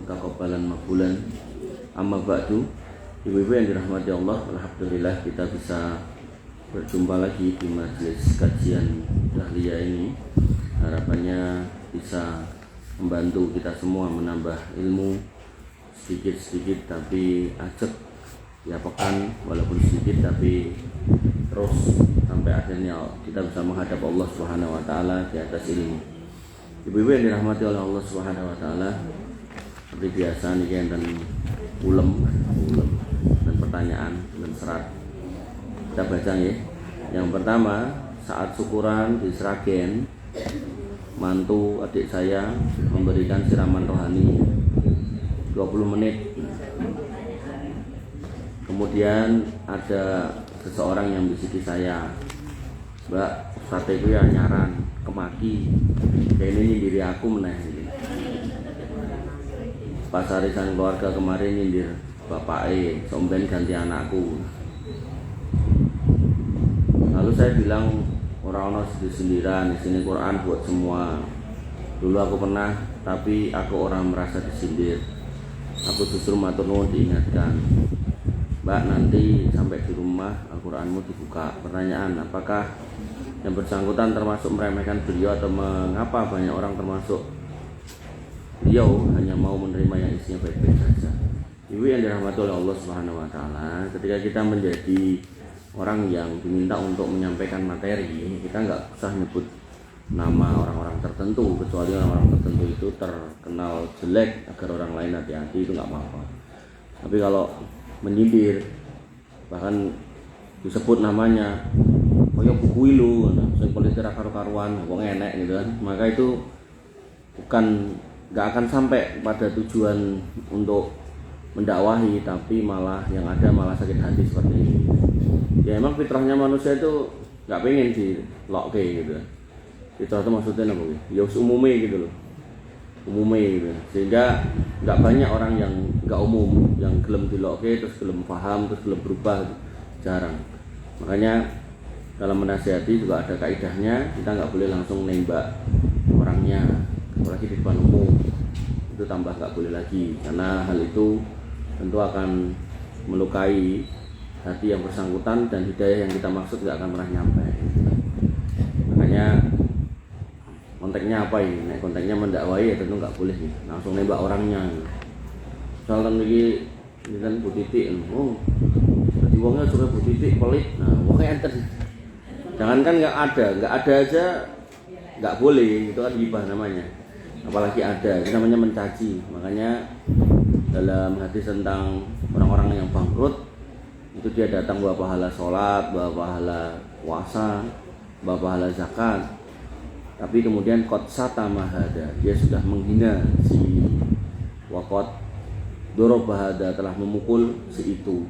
mutaqabbalan maqbulan. Amma ba'du, ibu-ibu yang dirahmati Allah, alhamdulillah kita bisa berjumpa lagi di majelis kajian Dahliyah ini. Harapannya bisa membantu kita semua menambah ilmu sedikit-sedikit tapi ajak ya pekan, walaupun sedikit tapi terus sampai akhirnya kita bisa menghadap Allah Subhanahu wa taala di atas ilmu. Ibu-ibu yang dirahmati oleh Allah Subhanahu wa taala, seperti biasa nih dan ulem dan pertanyaan dan serat. Kita baca ya. Yang pertama, saat syukuran di Sragen, mantu adik saya memberikan siraman rohani 20 menit. Kemudian ada seseorang yang bisiki saya, "Mbak, Ustadz itu ya nyaran kemaki, kayak ini diri aku meneh." Pas arisan keluarga kemarin nyindir bapake, somben ganti anakku. Lalu saya bilang, orang-orang sindiran, di sini Quran buat semua. Dulu aku pernah, tapi aku orang merasa disindir. Aku justru matur nuwun diingatkan. "Mbak, nanti sampai di rumah Al-Quranmu dibuka." Pertanyaan, apakah yang bersangkutan termasuk meremehkan beliau atau mengapa banyak orang termasuk beliau hanya mau menerima yang isinya baik-baik saja? Ibu yang dirahmati oleh Allah Subhanahu wa taala, ketika kita menjadi orang yang diminta untuk menyampaikan materi, kita nggak usah nyebut nama orang-orang tertentu, kecuali orang-orang tertentu itu terkenal jelek agar orang lain hati-hati, itu nggak apa-apa. Tapi kalau menyindir, bahkan disebut namanya, "Koyo buku lu, sing politik karu-karuan, wong enek," gitu kan, maka itu nggak akan sampai pada tujuan untuk mendakwahi, tapi malah yang ada malah sakit hati seperti ini. Ya emang fitrahnya manusia itu nggak pengen dilokke gitu. Fitrah itu maksudnya apa? Ya umumnya gitu loh, umumnya gitu. Sehingga nggak banyak orang yang nggak umum, yang gelem dilokke terus gelem paham terus gelem berubah, jarang. Makanya dalam menasihati juga ada kaidahnya, kita nggak boleh langsung nembak orangnya, apalagi di depan umum. Itu tambah nggak boleh lagi, karena hal itu tentu akan melukai hati yang bersangkutan dan hidayah yang kita maksud nggak akan pernah nyampe. Makanya konteksnya apa ini? Nah, konteksnya mendakwai ya tentu nggak boleh nih, langsung nembak orangnya. Soalnya ini kan Bu Titik, jadi uangnya suka Bu Titik pelit. Nah, uangnya enter. Jangankan nggak ada aja nggak boleh, itu kan hibah namanya. Apalagi ada, itu namanya mencaci. Makanya dalam hadis tentang orang-orang yang bangkrut, itu dia datang bawa pahala sholat, bawa pahala puasa, bawa pahala zakat, tapi kemudian qad satama hada, dia sudah menghina si waqad dorobahada, telah memukul si itu.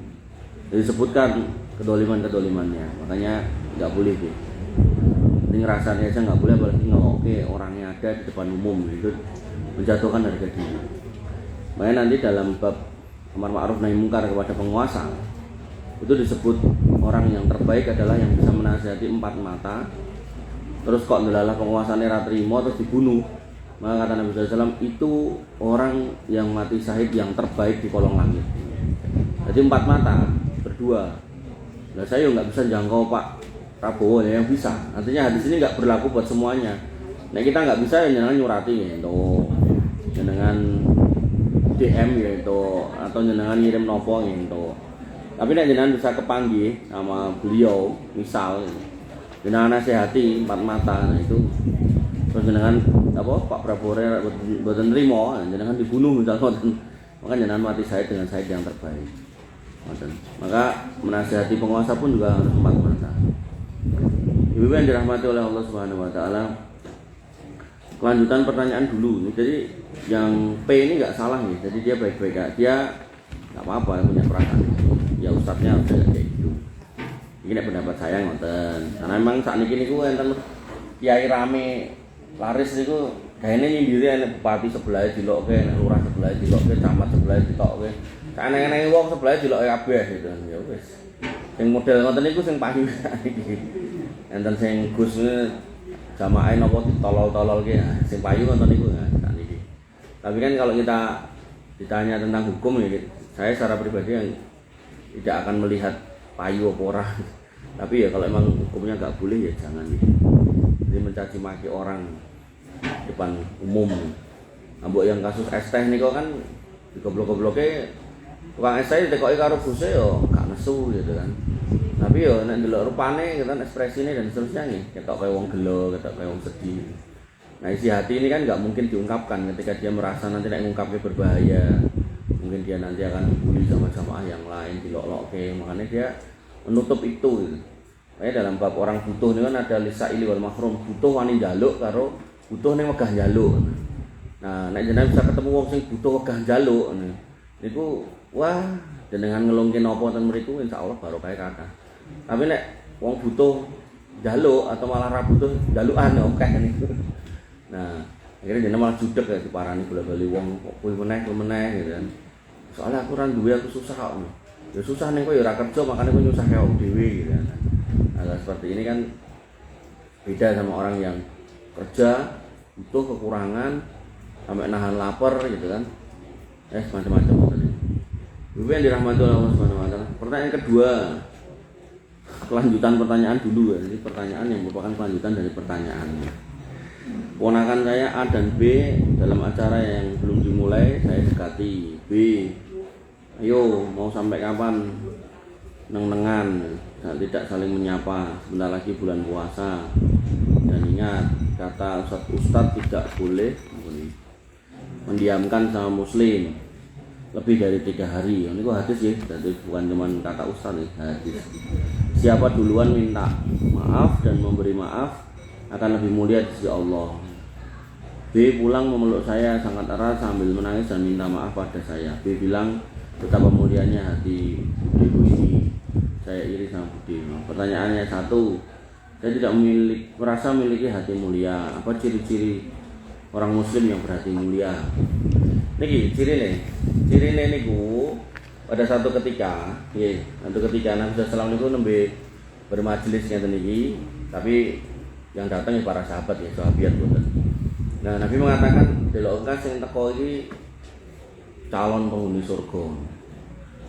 Jadi disebutkan kedolimannya, makanya nggak boleh tuh. Ini ngerasanya aja nggak boleh, apalagi ngeloke orangnya ada di depan umum, itu menjatuhkan harga diri. Makanya nanti dalam bab amar ma'ruf nahi mungkar kepada penguasa, itu disebut orang yang terbaik adalah yang bisa menasihati empat mata, terus kok ndelalah penguasane ra trimo terus dibunuh. Maka kata Nabi SAW, itu orang yang mati syahid yang terbaik di kolong langit. Jadi empat mata berdua. Nah, saya nggak bisa jangkau Pak Prabowo ya, yang bisa. Artinya hadis ini nggak berlaku buat semuanya. Nah, kita nggak bisa ya jangan nyurati gitu, dengan DM gitu, atau jenengan ngirim nopo gitu. Tapi nek jenengan bisa kepanggih sama beliau, misal jenengan nasihati empat mata, nah itu terus jenengan apa Pak Prabowo boten nrimo, jenengan dibunuh misalnya, maka jenengan mati syahid dengan syahid yang terbaik. Maka menasihati penguasa pun juga harus empat mata. Ibu yang dirahmati oleh Allah Subhanahu wa taala, kelanjutan pertanyaan dulu. Jadi yang P ini nggak salah nih, jadi dia baik-baik aja, dia nggak apa-apa punya perasaan. Ya ustadznya udah kayak gitu. Ini pendapat saya ngoten. Karena memang saat ini niku enten kiai rame laris niku kayaknya nyindiri enek bupati sebelah dilokke, enek lurah sebelah dilokke, camat sebelah ditokke. Kaneng-kaneng wong sebelah dilokke kabeh gitu. Ya wis. Sing model ngoten niku sing payu iki. Enten sing Gus jamaah napa ditolol-tololke, sing payu ngoten niku saat niki. Tapi kan kalau kita ditanya tentang hukum ya, saya secara pribadi yang tidak akan melihat payu apa orang. Tapi ya kalau emang hukumnya nggak boleh ya jangan gitu. Jadi mencaci maki orang depan umum. Ambok yang kasus es teh nih kan digoblok-gobloknya tukang es teh ditekoki karo buse yo gak nesu gitu kan. Tapi yo nek ndelok rupane gitu kan ekspresine dan seterusnya nih, ketok kaya wong gelo, ketok kaya wong sedih. Nah, isi hati ini kan nggak mungkin diungkapkan ketika dia merasa nanti nek ngungkapnya berbahaya. Mungkin dia nanti akan dibully sama jamaah yang lain, dilok-lokke, makanya dia menutup itu gitu. Kayak dalam bab orang butuh ini kan ada lisaili wal mahrum, butuh wani njaluk karo butuh ning wegah njaluk. Nah, nek jenengan bisa ketemu wong sing butuh wegah njaluk niku wah jenengan ngelungke napa ten mriku insyaallah barokah kathah. Tapi nek wong butuh njaluk atau malah ra butuh njalukan oke niku. Nah, akhirnya jenengan malah judeg ya diparani bola-bali wong kok kuwi meneh gitu kan. Soalnya aku ora duwe aku susah kok. Ya susah ning kowe ya ora kerja makane kowe nyusah kaya dhewe gitu kan. Nah, seperti ini kan beda sama orang yang kerja butuh kekurangan sampai nahan lapar gitu kan. Macam-macam tadi. Ibu yang dirahmati Allah Subhanahu wa taala. Pertanyaan kedua. Kelanjutan pertanyaan dulu ya. Jadi pertanyaan yang merupakan kelanjutan dari pertanyaan. Ponakan saya A dan B dalam acara yang belum dimulai saya dekati. B, ayo mau sampai kapan neng-nengan tidak saling menyapa, sebentar lagi bulan puasa. Dan ingat kata Ustadz tidak boleh mendiamkan sama muslim lebih dari 3 hari. Ini kok hadis ya, jadi bukan cuma kata Ustadz ya, hadis. Siapa duluan minta maaf dan memberi maaf akan lebih mulia di sisi Allah. B pulang memeluk saya sangat erat sambil menangis dan minta maaf pada saya. B bilang betapa mulianya hati budiku ini. Saya iri sama budi. Pertanyaannya 1, saya tidak merasa memiliki hati mulia. Apa ciri-ciri orang muslim yang berhati mulia? Niki cirine niku pada satu ketika, satu ketika Nabi sallallahu alaihi wasallam nembe bermajelis ngeten niki, tapi yang datang para sahabat ya, sahabat boten. Nah, Nabi mengatakan delok engkas sing teko iki calon penghuni surga.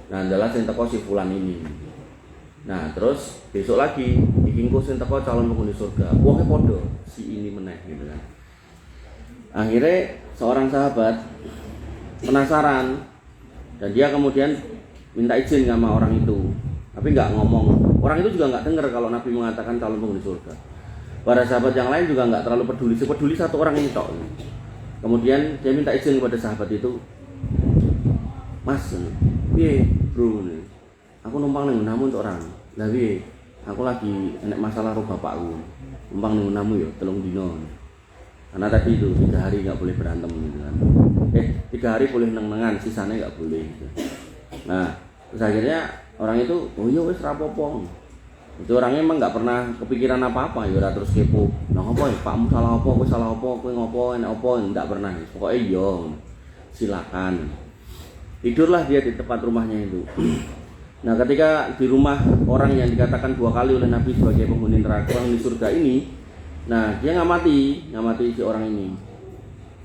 Nah, adalah sing teko si fulan ini. Nah, terus besok lagi iki engko sing teko calon penghuni surga. Wonge padha si ini meneh gitu kan. Akhirnya seorang sahabat penasaran dan dia kemudian minta izin sama orang itu. Tapi enggak ngomong. Orang itu juga enggak dengar kalau Nabi mengatakan calon penghuni surga. Para sahabat yang lain juga nggak terlalu peduli, sepeduli satu orang ini tok. Kemudian dia minta izin kepada sahabat itu, Mas, piye bro, aku numpang ning nggonmu untuk orang. Lah piye, aku lagi enek masalah karo bapakku, numpang ning nggonmu ya 3 dino. Karena tadi itu 3 hari nggak boleh berantem gitu kan. 3 hari boleh neng-nengan, sisanya nggak boleh. Gitu. Nah, terus akhirnya orang itu, oh iya wes rapopo. Itu orangnya emang nggak pernah kepikiran apa-apa, ya terus kepo. Nah apa ya, Pakmu salah apa, kowe salah apa, kowe ngopo, enak apa, nggak pernah. Pokoknya iya, silakan. Tidurlah dia di tempat rumahnya itu. Nah ketika di rumah orang yang dikatakan 2 kali oleh Nabi sebagai penghuni neraka di surga ini, nah dia ngamati si orang ini.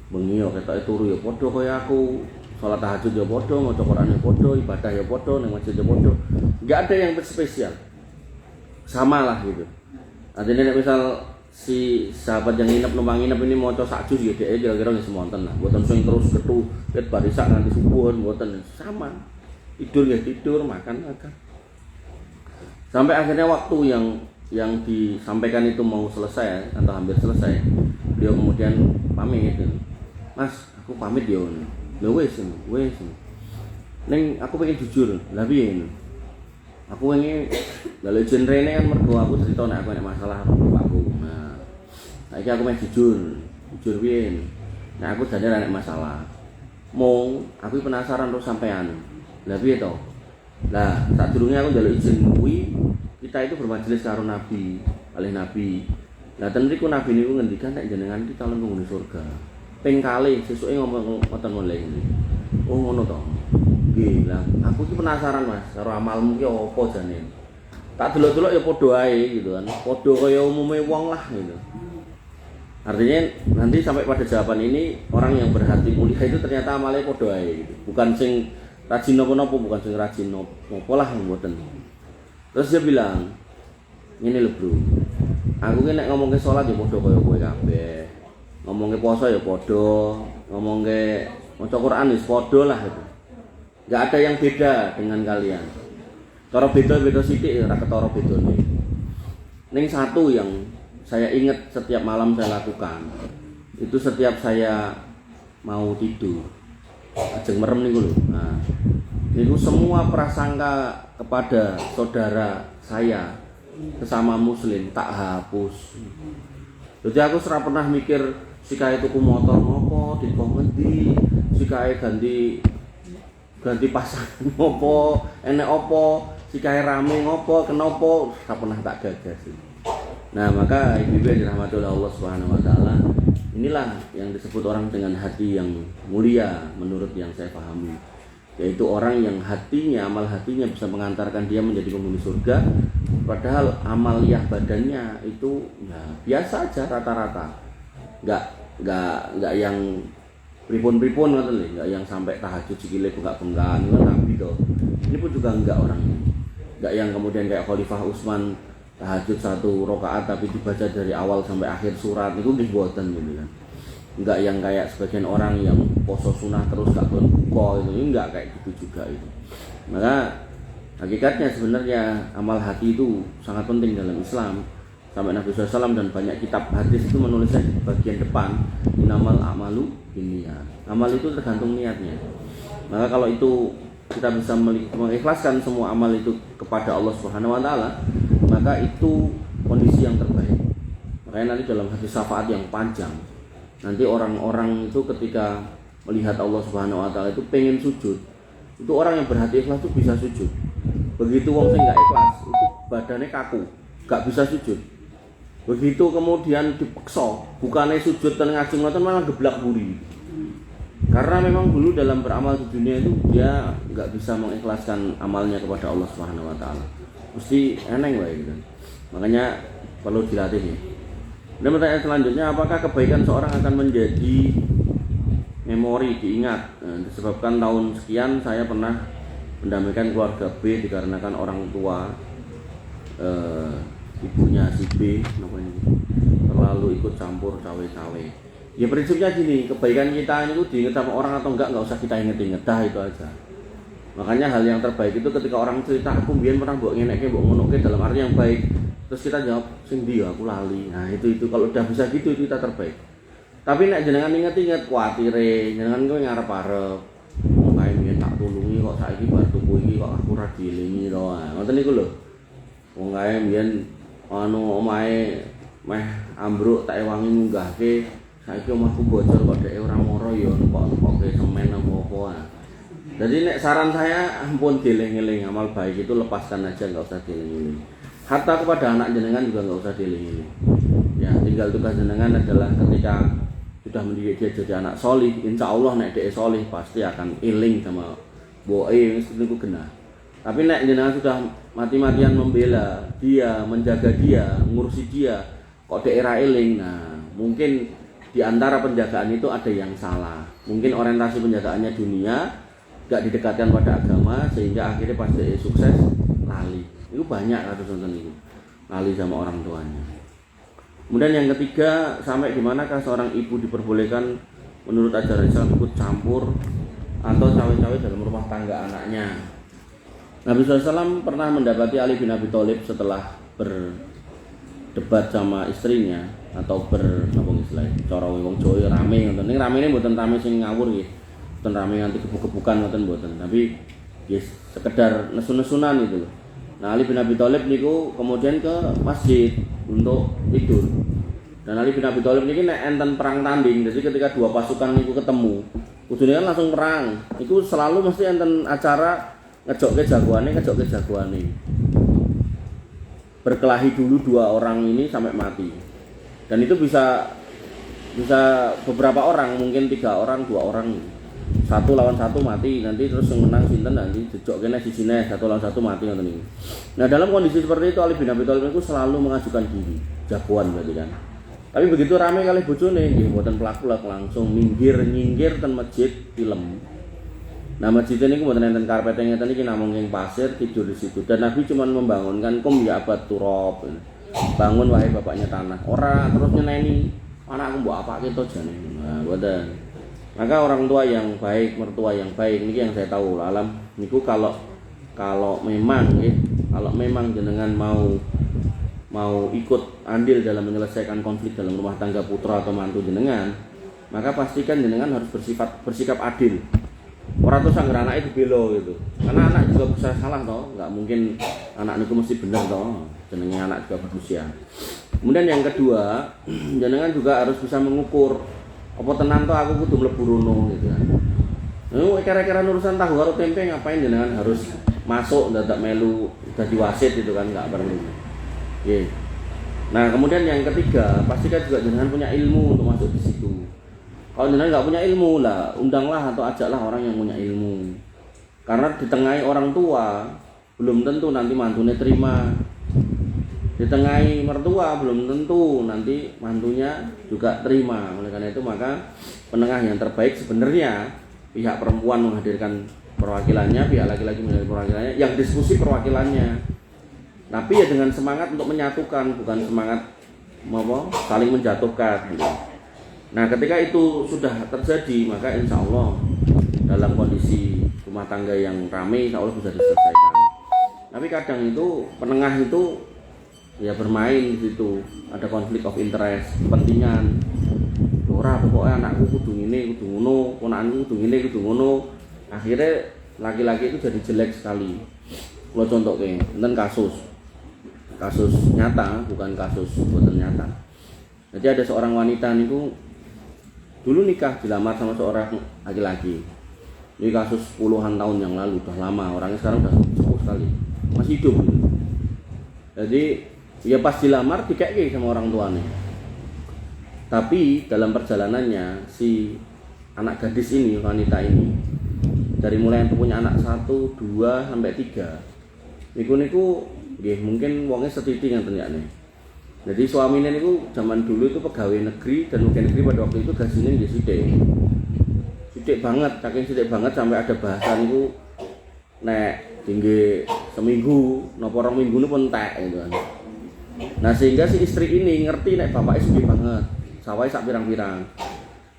Bengi yo ketoke turu ya padha kaya aku, salat tahajud ya padha, maca Quran ya padha, ibadah ya padha, nang masjid ya padha. Enggak ada yang spesial. Sama lah gitu. Artinya misal si sahabat yang numpang nginep ini mau sak jus ya dia kira-kira nggih semonten lah. Mboten sing terus ketu ket barisak nganti subuh mboten, sama. Tidur ya tidur, makan. Sampai akhirnya waktu yang disampaikan itu mau selesai atau hampir selesai. Dia kemudian pamit gitu. Mas, aku pamit ya. Lho wis. Ning aku pengen jujur. Lah piye? Aku pengen lalu izin rene kan mergo aku cerita nek aku nek masalah karo bapakku. Nah, saiki aku pengen jujur piye. Nek aku jane nek masalah. Mong aku penasaran terus sampean. Lah piye to? Lah, sadurunge aku njaluk izin kuwi kita itu bermajelis karo Nabi, oleh Nabi. Lah ten niku Nabi niku ngendikan nek jenengan iki calon penghuni surga. Ping kalih sesuke ngomong ngoten mulai. Oh ngono to. Nggih, lah aku iki penasaran Mas, karo amalmu ki apa jane. Tak delok-delok ya padha ae gitu kan. Padha kaya umume wong lah gitu. Artinya nanti sampai pada jawaban ini orang yang berhati mulia itu ternyata amalnya podo ae gitu. Bukan sing rajin nopo-nopo, bukan sing rajin nopo lah mboten. Terus dia bilang, "Ngene lho, Bro. Aku ki nek ngomongke salat ya podo kaya kowe kabeh. Ngomongke puasa ya podo, ngomongke maca Quran wis podo lah itu. Enggak ada yang beda dengan kalian. Cara beda-beda sithik ora ketara bedane. Ning satu yang saya ingat setiap malam saya lakukan itu setiap saya mau tidur ajeng merem niku lho. Nah, niku semua prasangka kepada saudara saya sesama muslim tak hapus. Jadi aku ora pernah mikir sikae tuku motor ngopo, dikon ngendi, sikae ganti pasangan ngopo, enek opo, sikae rame ngopo, kenapa ora pernah tak gagas. Nah, maka ibu-ibu yang dirahmati oleh Allah Subhanahu wa taala, inilah yang disebut orang dengan hati yang mulia menurut yang saya pahami. Yaitu orang yang hatinya, amal hatinya bisa mengantarkan dia menjadi penghuni surga, padahal amaliyah badannya itu ya biasa aja rata-rata. Enggak yang pripun-pripun ngoten lho, enggak yang sampai tahajud sikile bengkak-bengkak niku nabi to. Ini pun juga enggak orangnya. Enggak yang kemudian kayak Khalifah Utsman tahajud 1 rakaat tapi dibaca dari awal sampai akhir surat itu nggih mboten gitu kan. Enggak yang kayak sebagian orang yang poso sunah terus gak buka itu enggak kayak gitu juga itu. Maka hakikatnya sebenarnya amal hati itu sangat penting dalam Islam. Sampai Nabi SAW dan banyak kitab hadis itu menulisnya di bagian depan, innamal a'malu binniyat. Amal itu tergantung niatnya. Maka kalau itu kita bisa mengikhlaskan semua amal itu kepada Allah Subhanahu wa taala, maka itu kondisi yang terbaik. Makanya nanti dalam hadis syafaat yang panjang, nanti orang-orang itu ketika melihat Allah Subhanahu wa taala itu pengen sujud. Itu orang yang berhati ikhlas itu bisa sujud. Begitu wong sing enggak ikhlas, itu badannya kaku, enggak bisa sujud. Begitu kemudian dipaksa, bukannya sujud dan ngajeng ngoten malah geblak buri. Karena memang dulu dalam beramal di dunia itu dia enggak bisa mengikhlaskan amalnya kepada Allah Subhanahu wa taala. Mesti eneng wae gitu. Makanya perlu dilatih ya. Dan pertanyaan selanjutnya, apakah kebaikan seorang akan menjadi memori diingat? Disebabkan tahun sekian saya pernah mendamaikan keluarga B dikarenakan orang tua ibunya si B terlalu ikut campur cawe-cawe. Ya prinsipnya gini, kebaikan kita itu diingat sama orang atau enggak usah kita inget-inget, dah itu aja. Makanya hal yang terbaik itu ketika orang cerita aku mbiyen pernah mbok ngenekke mbok ngonoke dalam arti yang baik, terus kita jawab sing ndi aku lali. Nah, itu kalau udah bisa gitu itu kita terbaik. Tapi nek jenengan inget-inget kuatire, jenengan kowe ngarep-arep. Wong kae mbiyen tak tulungi kok saiki bar tuku iki kok aku ora dielingi to. Ngoten niku lho. Wong kae mbiyen omahe meh ambruk tak ewangi munggahke, saiki omahku bocor kok dhek ora moro ya kok semen apa-apa. Jadi nek saran saya ampun dieling-eling, amal baik itu lepaskan aja, enggak usah dieling-eling. Hatta kepada anak jenengan juga enggak usah dieling-eling. Ya, tinggal tugas jenengan adalah ketika sudah mendidik dia jadi anak solih, insya Allah nek dia solih pasti akan iling sama boe niku genah. Tapi nek jenengan sudah mati-matian membela dia, menjaga dia, ngurusi dia, kok daerah iling, nah mungkin di antara penjagaan itu ada yang salah. Mungkin orientasi penjagaannya dunia, gak didekatkan pada agama sehingga akhirnya pas dia sukses lali. Itu banyak kasus nonton itu, lali sama orang tuanya. Kemudian yang ketiga, sampai di manakah seorang ibu diperbolehkan menurut ajaran Islam ikut campur atau cawe-cawe dalam rumah tangga anaknya? Nabi SAW pernah mendapati Ali bin Abi Thalib setelah berdebat sama istrinya atau napa istilahnya cara wong Jawa rame ngoten. Ning ramene mboten rame sing ngawur nggih. Mboten rame nganti gebuk-gebukan ngoten mboten, tapi nggih sekedar nesu-nesunan itu. Nah, Ali bin Abi Thalib niku kemudian ke masjid untuk tidur. Dan Ali bin Abi Thalib niki nek enten perang tanding, jadi ketika dua pasukan niku ketemu, kudune kan langsung perang. Iku selalu mesti enten acara ngejokke jagoane. Berkelahi dulu dua orang ini sampai mati. Dan itu bisa beberapa orang, mungkin 3 orang, 2 orang. 1 lawan 1 mati, nanti terus yang menang sinten nanti jejok kene sijine 1 lawan 1 mati ngoten niku. Nah, dalam kondisi seperti itu Ali bin Abi Thalib itu selalu mengajukan diri, jagoan berarti kan. Tapi begitu rame kali bojone nggih mboten plak-plak langsung nyinggir ten masjid film. Nah masjid ini mboten enten karpet ngeten iki namung ing pasir tidur di situ. Dan Nabi cuma membangunkan ya abad turab. Bangun wahai bapaknya tanah. Ora terus nyeneni anakku mbok apake to jane. Nah, mboten. Maka orang tua yang baik, mertua yang baik niki yang saya tahu alam niku kalau memang jenengan mau ikut andil dalam menyelesaikan konflik dalam rumah tangga putra atau mantu jenengan, maka pastikan jenengan harus bersikap adil. Orang tuh sangger anak itu belo gitu, karena anak juga bisa salah toh, nggak mungkin anak itu mesti benar toh, jenengnya anak juga berusia. Kemudian yang kedua, jenengan juga harus bisa mengukur apa tenan toh aku kudu mlebu rono gitu kan. Kira-kira urusan tahu karo tempe ngapain jenengan harus masuk dadak melu dadi wasit itu kan nggak perlu. Oke. Nah kemudian yang ketiga pastikan juga jenengan punya ilmu untuk masuk di situ. Kalau jenengan nggak punya ilmu lah, undanglah atau ajaklah orang yang punya ilmu. Karena ditengahi orang tua belum tentu nanti mantunya terima. Ditengahi mertua belum tentu nanti mantunya juga terima. Oleh karena itu maka penengah yang terbaik sebenarnya pihak perempuan menghadirkan perwakilannya, pihak laki-laki menghadirkan perwakilannya, yang diskusi perwakilannya. Tapi ya dengan semangat untuk menyatukan, bukan semangat saling menjatuhkan gitu. Nah ketika itu sudah terjadi, maka insya Allah dalam kondisi rumah tangga yang ramai insya Allah bisa diselesaikan. Tapi kadang itu penengah itu ya bermain di situ, ada konflik of interest, kepentingan. Ora pokoknya anakku kudu ngene, kudu ngono, ponakanku kudu ngene, kudu ngono. Akhirnya laki-laki itu jadi jelek sekali. Kalau contoh kayak enten kasus nyata, bukan kasus buatan nyata. Jadi ada seorang wanita niku dulu nikah dilamar sama seorang laki-laki. Ini kasus puluhan tahun yang lalu, udah lama, orangnya sekarang udah sepuh sekali, masih hidup. Jadi ya pas dilamar dikeke sama orang tuanya. Tapi dalam perjalanannya si anak gadis ini, wanita ini, dari mulai yang punya anak 1, 2 sampai 3, niku nggih mungkin wongnya setiti ngenten yakne. Jadi suaminya niku zaman dulu itu pegawai negeri, dan pegawai negeri pada waktu itu gajinya nggih sithik banget, saking sithik banget sampai ada bahasan niku nek tinggi seminggu napa 2 minggu pun entek gitu kan. Nah sehingga si istri ini ngerti nek bapaknya sugih banget, sawah sak pirang-pirang.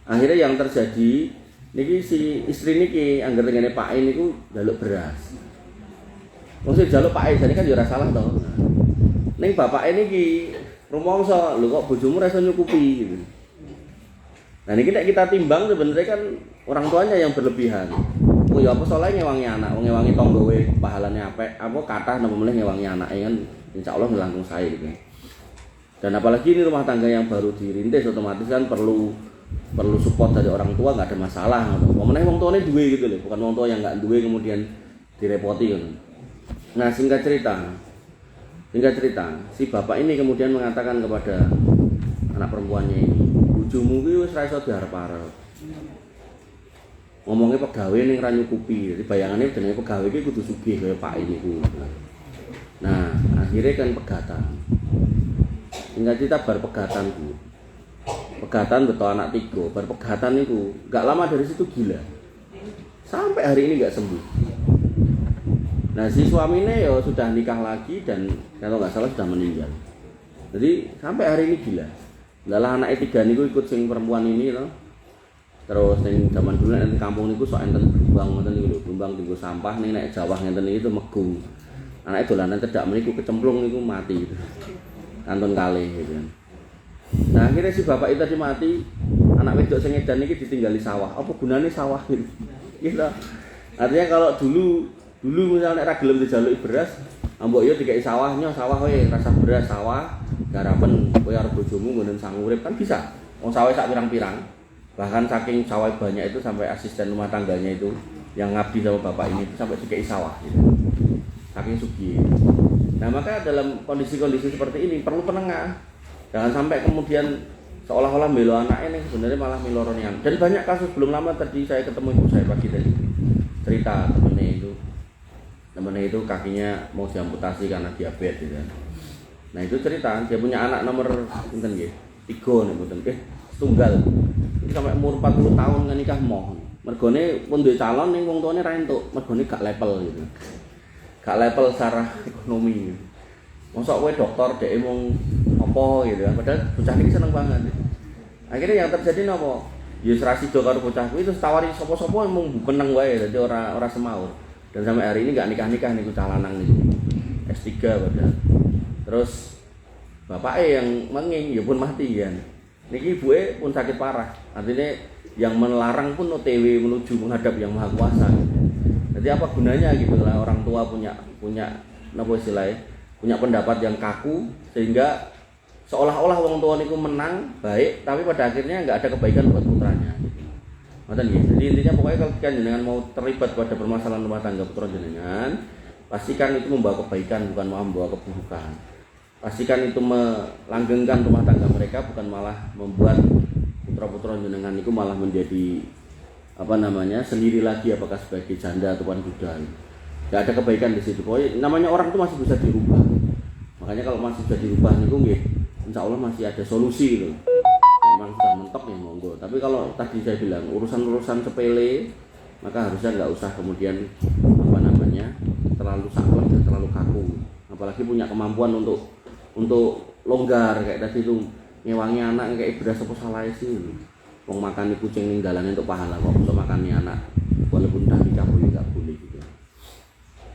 Akhirnya yang terjadi niki si istri niki angger ngene Pak niku njaluk beras. Wong sing njaluk Pak jane kan ya ora salah to. Ning bapake niki rumangsa, lho kok bojomu ra iso nyukupi gitu. Nah niki nek kita timbang sebenarnya kan orang tuanya yang berlebihan. Oh ya apa salahnya ngewangi anak, ngewangi tangga wae pahalane apik, apa kathah napa meneh ngewangi anake kan insyaallah langkung sae gitu. Dan apalagi ini rumah tangga yang baru dirintis, otomatis kan perlu support dari orang tua, nggak ada masalah gitu. Momennya wong tuane duwe gitu loh, bukan wong tua yang nggak duwe kemudian direpoti gitu. Nah singkat cerita, si bapak ini kemudian mengatakan kepada anak perempuannya ini, bojomu kuwi wis ra iso diarep-arep. Ngomongnya pegawai ning ra nyukupi, jadi bayangannya jenenge pegawai iki kudu sugih kaya Pak ini ku. Nah, akhirnya kan pegatan. Singkat cerita bar pegatan ku. Pegatan betul anak 3, bar pegatan itu gak lama dari situ gila. Sampai hari ini gak sembuh. Nah si suaminya ya sudah nikah lagi dan kalau nggak salah sudah meninggal. Jadi sampai hari ini gila. Lalah anak 3 niku ikut sing perempuan ini loh. Terus ning zaman dulu nek kampung niku sok enten bumbang ngoten niku lho, bumbang tinggo sampah ning nek Jawa ngenten iki itu megung. Anake dolanan cedak meniku kecemplung niku mati gitu. Kantun kalih gitu. Nah akhirnya si bapak itu tadi mati, anak wedok sing edan iki ditinggali sawah. Apa gunane sawah gitu? Gitu. Artinya kalau dulu misalnya nek ra gelem dijaluki beras, ambok yo dikeki sawahnya, sawah kowe rasa beras sawah, garapen kowe arep bojomu nggon sang urip kan bisa. Wong sawah sak pirang-pirang. Bahkan saking sawah banyak itu sampai asisten rumah tangganya itu yang ngabdi sama bapak ini itu sampai dikeki sawah gitu. Saking sugih. Nah, maka dalam kondisi-kondisi seperti ini perlu penengah. Jangan sampai kemudian seolah-olah melo anaknya nih sebenarnya malah miloronian. Dan banyak kasus belum lama tadi saya ketemu ibu saya pagi tadi. Cerita temennya itu kakinya mau diamputasi karena diabetes gitu. Nah, itu cerita dia punya anak nomor pinten nggih? 3 nih mboten. Setunggal. Iki sampai umur 40 tahun kan nikah moh. Mergone pun duwe calon ning wong tuane ra entuk, mergone gak level gitu. Gak level secara ekonomi. Mosok kowe dokter dhek mung apa gitu kan. Padahal bocah iki seneng banget. Akhirnya yang terjadi napa? Ya ora sida karo bocah kuwi terus tawari sapa-sapa mung beneng wae dadi ora semaur. Dan sampai hari ini gak nikah-nikah niku cah lanang niku. S3 padahal. Terus bapaknya yang menging ya pun mati kan. Niki ibuke pun sakit parah. Artinya yang melarang pun OTW menuju menghadap yang maha kuasa. Jadi apa gunanya gitu lah orang tua punya napa istilahnya? Punya pendapat yang kaku sehingga seolah-olah orang tua niku menang baik tapi pada akhirnya nggak ada kebaikan buat putranya. Ngoten nggih. Jadi intinya pokoknya kalau jenengan mau terlibat pada permasalahan rumah tangga putra jenengan, pastikan itu membawa kebaikan bukan malah membawa keburukan. Pastikan itu melanggengkan rumah tangga mereka bukan malah membuat putra-putra jenengan itu malah menjadi sendiri lagi apakah sebagai janda ataupun duda. Gak ada kebaikan di situ. Pokoknya namanya orang itu masih bisa dirubah. Makanya kalau masih bisa dirubah niku nggih, insyaallah masih ada solusi gitu. Memang sudah mentok ya monggo. Tapi kalau tadi saya bilang urusan-urusan sepele, maka harusnya nggak usah kemudian terlalu saklek dan terlalu kaku. Apalagi punya kemampuan untuk longgar kayak tadi itu ngewangi anak kayak beras apa salah sih. Wong makani kucing ning dalan untuk pahala kok untuk makani anak walaupun dah dicampur juga boleh gitu.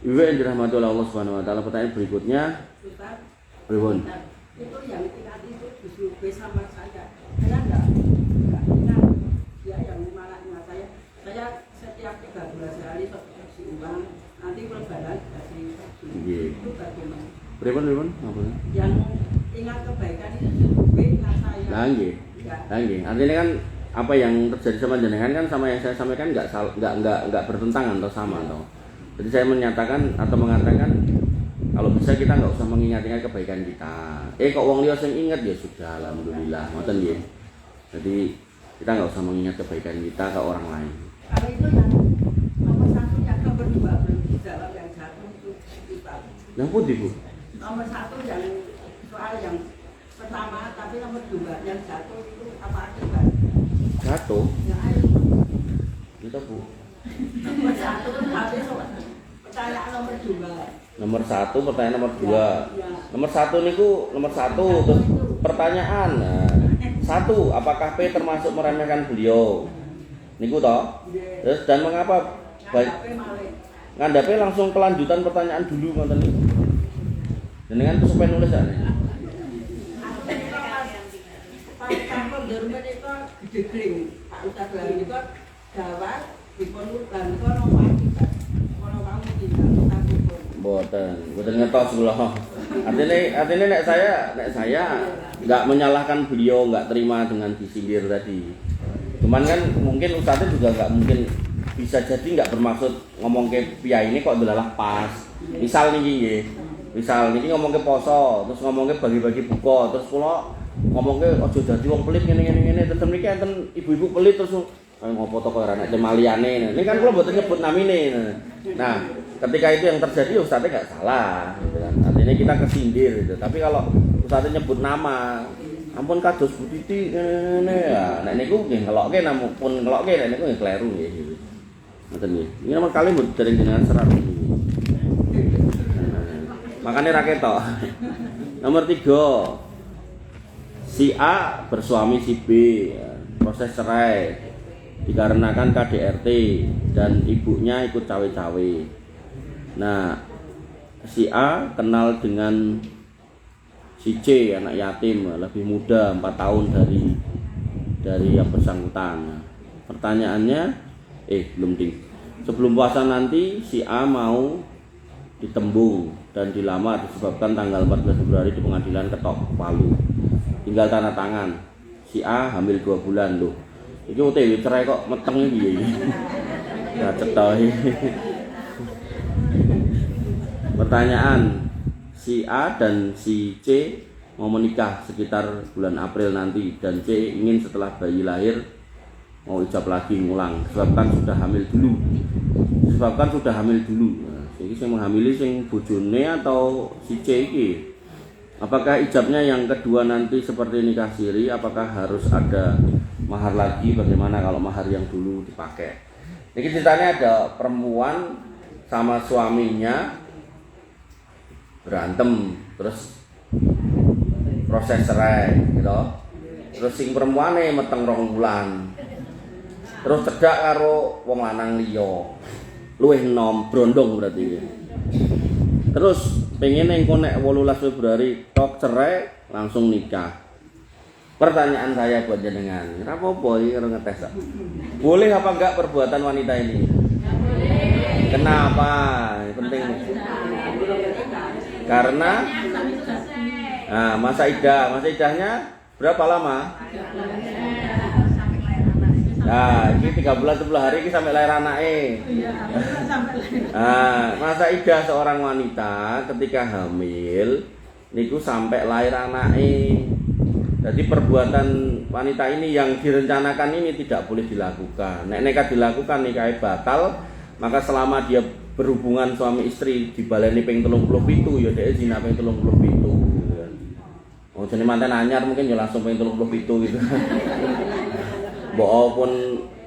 Ibu yang dirahmati oleh Allah Subhanahu wa taala, pertanyaan berikutnya. Pripun? Itu yang tingkat itu justru sama saya. Saya enggak ingat dia yang marah saya. Saya setiap 3 bulan sekali kasih uang, nanti lebaran kasih itu bagaimana? Pripun? Apa? Yang ingat kebaikan itu justru saya. Lah nggih. Lah nggih. Artinya kan apa yang terjadi sama jenengan kan sama yang saya sampaikan enggak bertentangan atau sama toh. Jadi saya menyatakan atau mengatakan kalau bisa kita nggak usah mengingat-ingat kebaikan kita. Kok wong liya sing ingat ya sudah alhamdulillah, ngoten nggih. Jadi kita nggak usah mengingat kebaikan kita ke orang lain. Kalau itu yang nomor 1 yang kedua belum dijawab yang 1 itu kita. Yang putih Bu. Nomor 1 yang soal yang pertama, tapi nomor 2 yang 1 itu apa akibat? Jatuh. Ya ayo. Kita Bu. Nomor 1 itu habis pertanyaan nomor 2. Nomor 1 pertanyaan nomor 2. Ya. Nomor 1 niku nomor 1 terus pertanyaan. Nah, 1, apakah P termasuk meremehkan beliau? Niku toh. Terus dan mengapa ngandhape langsung kelanjutan pertanyaan dulu ngoten niku. Jenengan terus sampai nulis ane. Pak Dermet itu digring. Pak Ustaz Bali itu jawab dipun lan kono akibat. Kono kamu tidak Boten ngetos kula. Artinya nek saya enggak menyalahkan beliau, enggak terima dengan disindir tadi. Cuman kan mungkin ustadznya juga enggak mungkin bisa jadi enggak bermaksud ngomong ke piyai ini kok delalah pas. Misal niki nggih. Misal niki ngomong ke poso, terus ngomong ke bagi-bagi buka, terus kula ngomong ke aja dadi wong pelit ngene terus mriki enten ibu-ibu pelit terus ngopo to kok ora nek temaliane. Ini kan kula mboten nyebut namine. Nah, ketika itu yang terjadi ustadznya nggak salah gitu kan. Artinya kita kesindir gitu. Tapi kalau ustadznya nyebut nama, ampun kados Bu Titi ngene ya. Nek niku nggih ngelokke namun ngelokke nek niku nggih kleru nggih gitu. Ngoten nggih. Ini nomor kali mboten dereng jenengan serat iki. Makane ra ketok. Nomor 3. Si A bersuami si B, proses cerai dikarenakan KDRT dan ibunya ikut cawe-cawe. Nah, si A kenal dengan si C, anak yatim, lebih muda 4 tahun dari yang bersangkutan. Pertanyaannya, belum ding. Sebelum puasa nanti si A mau ditembung dan dilamar disebabkan tanggal 14 Februari di pengadilan ketok Palu. Tinggal tanda tangan. Si A hamil 2 bulan loh. Iki OTW cerai kok meteng iki. Ya cetok. Pertanyaan, si A dan si C mau menikah sekitar bulan April nanti dan C ingin setelah bayi lahir mau ijab lagi ngulang disebabkan sudah hamil dulu. Nah, iki sing menghamili sing bojone atau si C iki? Apakah ijabnya yang kedua nanti seperti nikah siri? Apakah harus ada mahar lagi? Bagaimana kalau mahar yang dulu dipakai? Ini ceritanya ada perempuan sama suaminya berantem, terus proses cerai, gitu. Terus sing perempuane meteng 2 bulan. Terus cedak karo wong lanang liya. Luwih enom, brondong berarti. Terus pengen engko nek 18 Februari tok cerai langsung nikah. Pertanyaan saya buat jenengan, ora apa-apa iki karo ngetes kok. Boleh apa enggak perbuatan wanita ini? Boleh. Kenapa? Penting. Karena masa idahnya berapa lama? Nah, ini 3 bulan 10 hari ini sampai lahir anaknya. Nah, masa idah seorang wanita ketika hamil niku sampai lahir anaknya. Jadi perbuatan wanita ini yang direncanakan ini tidak boleh dilakukan. Nek nekat dilakukan nikahnya batal, maka selama dia berhubungan suami istri dibaleni ping 37 ya dhek zina ping 37. Oh, jenenge manten anyar mungkin ya langsung ping 37 gitu. Walaupun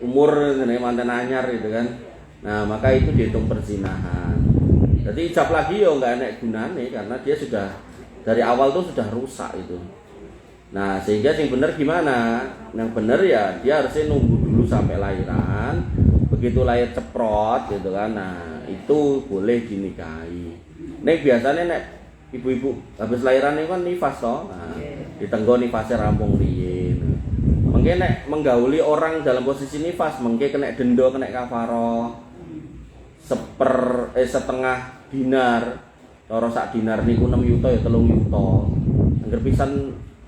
umur jenenge manten anyar gitu kan. Nah, maka itu dihitung perzinahan. Jadi ijab lagi ya enggak enak gunane karena dia sudah dari awal tuh sudah rusak itu. Nah, sehingga yang benar gimana? Yang benar ya dia harusnya nunggu dulu sampai lahiran. Begitu lahir ceprot gitu kan. Nah, itu boleh dinikahi. Nek biasanya nek ibu-ibu habis lahiran itu kan nifas toh. Nah, ditenggo nifasnya rampung riyin. Mungkin nek menggauli orang dalam posisi nifas, mungkin kena denda, kena kafaroh setengah dinar. Cara sak dinar niku 6 yuta ya 3 yuta. Angger pisan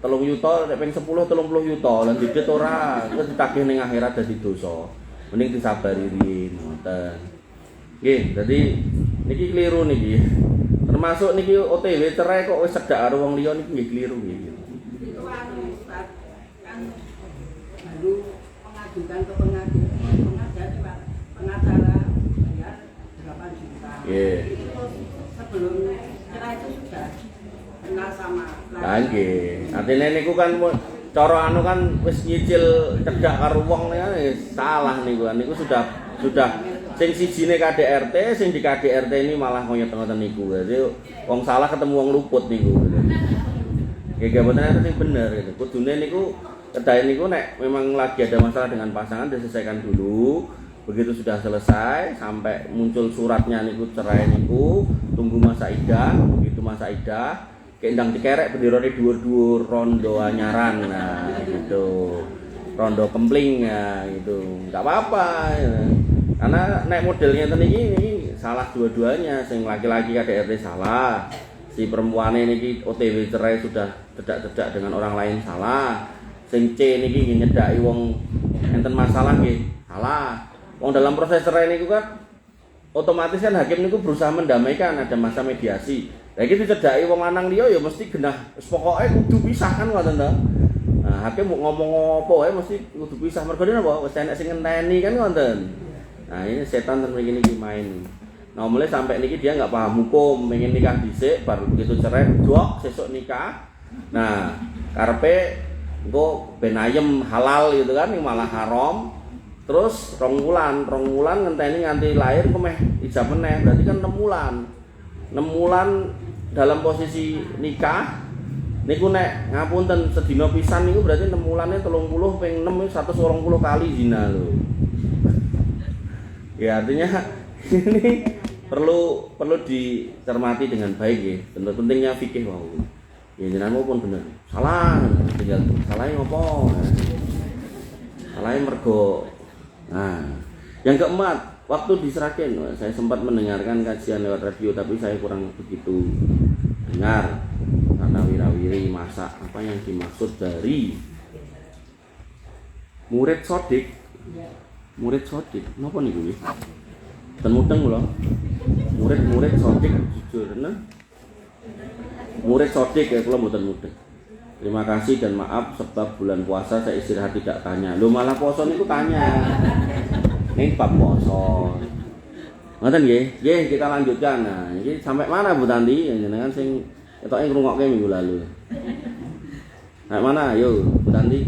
3 yuta nek ping 10 30 yuta lan didit ora, terus ditagih ning akhirat dadi dosa. Mending disabari riyin ngoten. Nggih, dadi niki keliru niki. Termasuk niki OTW cerai kok wis cedak karo wong liya niki nggih keliru nggih. Itu Ustaz kan baru mengajukan ke pengacara bayar 8 juta. Nggih. Itu sebelum cerai itu sudah kenal sama Lah nggih. Artine niku kan cara anu kan wis nyicil cedak karo wong ya salah niku. Niku sudah sing sijine KDRT, sing di KDRT ini malah ngoyot-ngoten niku. Jadi wong salah ketemu wong luput niku. Nggih boten sing bener gitu. Kudune niku kedae niku nek memang lagi ada masalah dengan pasangan diselesaikan dulu. Begitu sudah selesai sampai muncul suratnya niku cerai niku, tunggu masa idah. Begitu masa idah kendang dikerek benderane dhuwur-dhuwur rondo anyaran. Nah gitu. Rondo kempling ya gitu. Enggak apa-apa ya. Karena nek modelnya tadi ini salah dua-duanya, sing laki-laki KDRT salah, si perempuan ini OTW cerai sudah cedak-cedak dengan orang lain salah, sing C niki nyedaki wong enten masalah nggih salah. Wong dalam proses cerai niku kan otomatis kan hakim niku berusaha mendamaikan, ada masa mediasi. Lah iki dicedaki wong lanang liya ya mesti genah wis pokoke kudu pisah kan ngoten to. Nah, hakim mau ngomong apa wae mesti kudu pisah mergo napa wis enek sing ngenteni kan ngoten. Nah ini setan terus begini main. Nah mulai sampai niki dia nggak paham hukum, pengen nikah dhisik, baru begitu cerai, dok sesuk nikah. Nah karpe engko ben ayem halal gitu kan, yang malah haram. Terus rong wulan ngenteni nganti lahir kemeh ijab meneh, berarti kan 6 wulan. 6 wulan dalam posisi nikah. Niku nek ngapunten sedina pisan niku berarti 6 wulane 30 ping 6 120 kali zina lho. Ya artinya ini perlu dicermati dengan baik ya. Tentu pentingnya fikih wau. Ya jenengan pun bener. Salah, tinggal salahnya ngopo. Salahnya mergo. Nah, yang keempat, waktu di Sragen saya sempat mendengarkan kajian lewat radio tapi saya kurang begitu dengar karena wirawiri masak apa yang dimaksud dari murid sodik. Murid sodik, napa niku nggih? Ben mudeng kula. Murid sodik jujur nah. Murid sodik ya kula mboten mudeng. Terima kasih dan maaf sebab bulan puasa saya istirahat tidak tanya. Lho malah poso niku tanya. Ini bab poso. Ngoten nggih? Nggih, kita lanjutkan. Nah, iki sampai mana Bu Tanti? Jenengan sing ketoknya ngrungokke minggu lalu. Nah, mana? Ayo, Bu Tanti.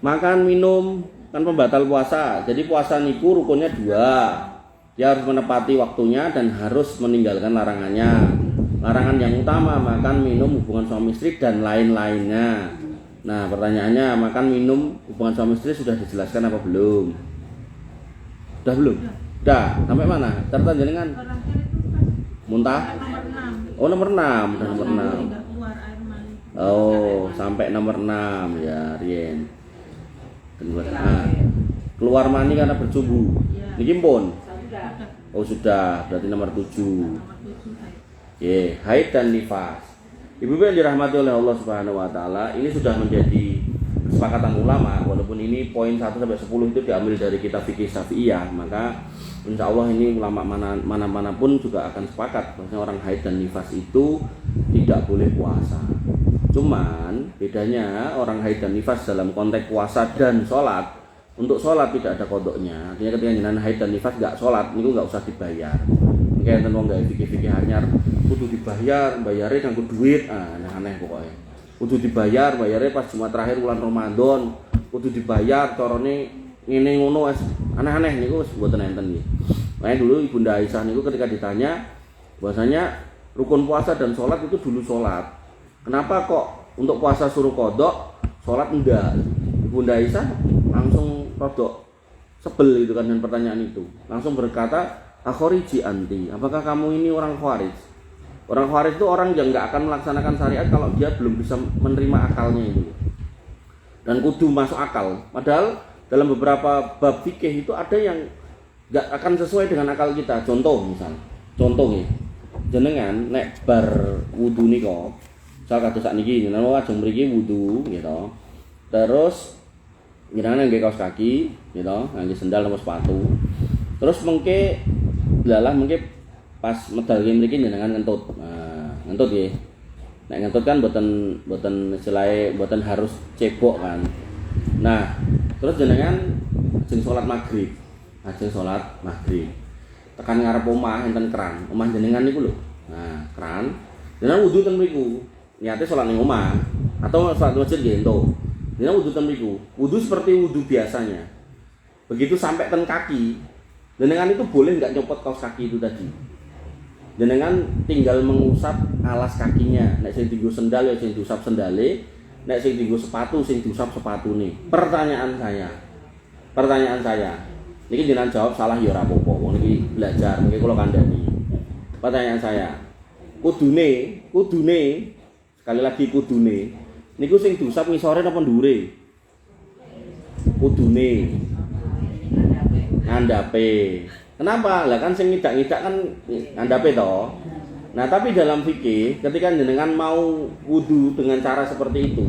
Makan minum kan pembatal puasa. Jadi puasa niku rukunnya 2. Dia harus menepati waktunya dan harus meninggalkan larangannya. Larangan yang utama makan minum hubungan suami istri dan lain-lainnya. Nah, pertanyaannya makan minum hubungan suami istri sudah dijelaskan apa belum? Sudah belum? Sudah. Sampai mana? Catatan jenengan. Muntah? Oh, nomor 6. Udah nomor 6. Oh, sampai nomor 6 ya, Rien. Nah, keluar mani karena bercumbu. Niki pun. Oh, sudah. Berarti nomor 7. Oke, haid dan nifas. Ibu-ibu yang dirahmati oleh Allah Subhanahu wa taala, ini sudah menjadi kesepakatan ulama, walaupun ini poin 1 sampai 10 itu diambil dari kitab fikih Syafi'iyah, maka insya Allah ini ulama mana-manapun juga akan sepakat bahwa orang haid dan nifas itu tidak boleh puasa. Cuman bedanya orang haid dan nifas dalam konteks puasa dan sholat. Untuk sholat tidak ada kodoknya. Artinya ketika jenengan haid dan nifas nggak sholat, itu nggak usah dibayar. Kayak enten wong gawe fikih-fikih anyar, kudu dibayar, bayarnya nganggo duit, aneh pokoknya. Kudu dibayar, bayarnya pas Jumat terakhir bulan Ramadan, kudu dibayar, carane ngene ngono wis aneh-aneh niku wis mboten enten nggih. Makanya dulu Ibunda Aisyah niku ketika ditanya bahwasanya rukun puasa dan sholat itu dulu sholat. Kenapa kok untuk puasa suruh kodok, sholat enggak? Ibunda Aisyah langsung rodok sebel itu kan dengan pertanyaan itu. Langsung berkata, "Akhariji anti, apakah kamu ini orang khawarij?" Orang khawarij itu orang yang enggak akan melaksanakan syariat kalau dia belum bisa menerima akalnya itu. Dan kudu masuk akal. Padahal dalam beberapa bab fikih itu ada yang enggak akan sesuai dengan akal kita. Contoh misal, contohnya jenengan nek bar wudu nika, misal kados sakniki jenengan lajeng mriki wudu gitu. Terus jenengan ngangge kaos kaki gitu, ngangge sendal atau sepatu. Terus mengke lalah mungkin pas medal game mriki jenengan ngentut. Nah, ngentut nggih. Nek ngentut kan boten istilahé boten harus cebok kan. Nah, terus jenengan ajeng salat maghrib. Ajeng salat maghrib. Tekan ngarep omah enten keran. Omah jenengan niku lho. Nah, keran. Jenengan wudu ten mriku. Niate salat ning omah atau salat masjid nggih entuk. Jenengan wudu ten mriku. Wudu seperti wudu biasanya. Begitu sampai ten kaki, jenengan itu boleh nggak nyopot kaos kaki itu tadi. Jenengan tinggal mengusap alas kakinya. Nek sing dienggo sendal ya sing diusap sendale, nek sing dienggo sepatu sing diusap sepatune. Pertanyaan saya. Niki jenengan jawab salah ya ora apa-apa. Wong niki belajar, niki kula kandhani. Pertanyaan saya. Kudune sekali lagi kudune. Niku sing diusap ngisore napa ndure? Kudune. Ngandhape. Kenapa? Lah kan sing ngidak-ngidak kan ngandhape to. Nah, tapi dalam fikih ketika jenengan mau wudu dengan cara seperti itu,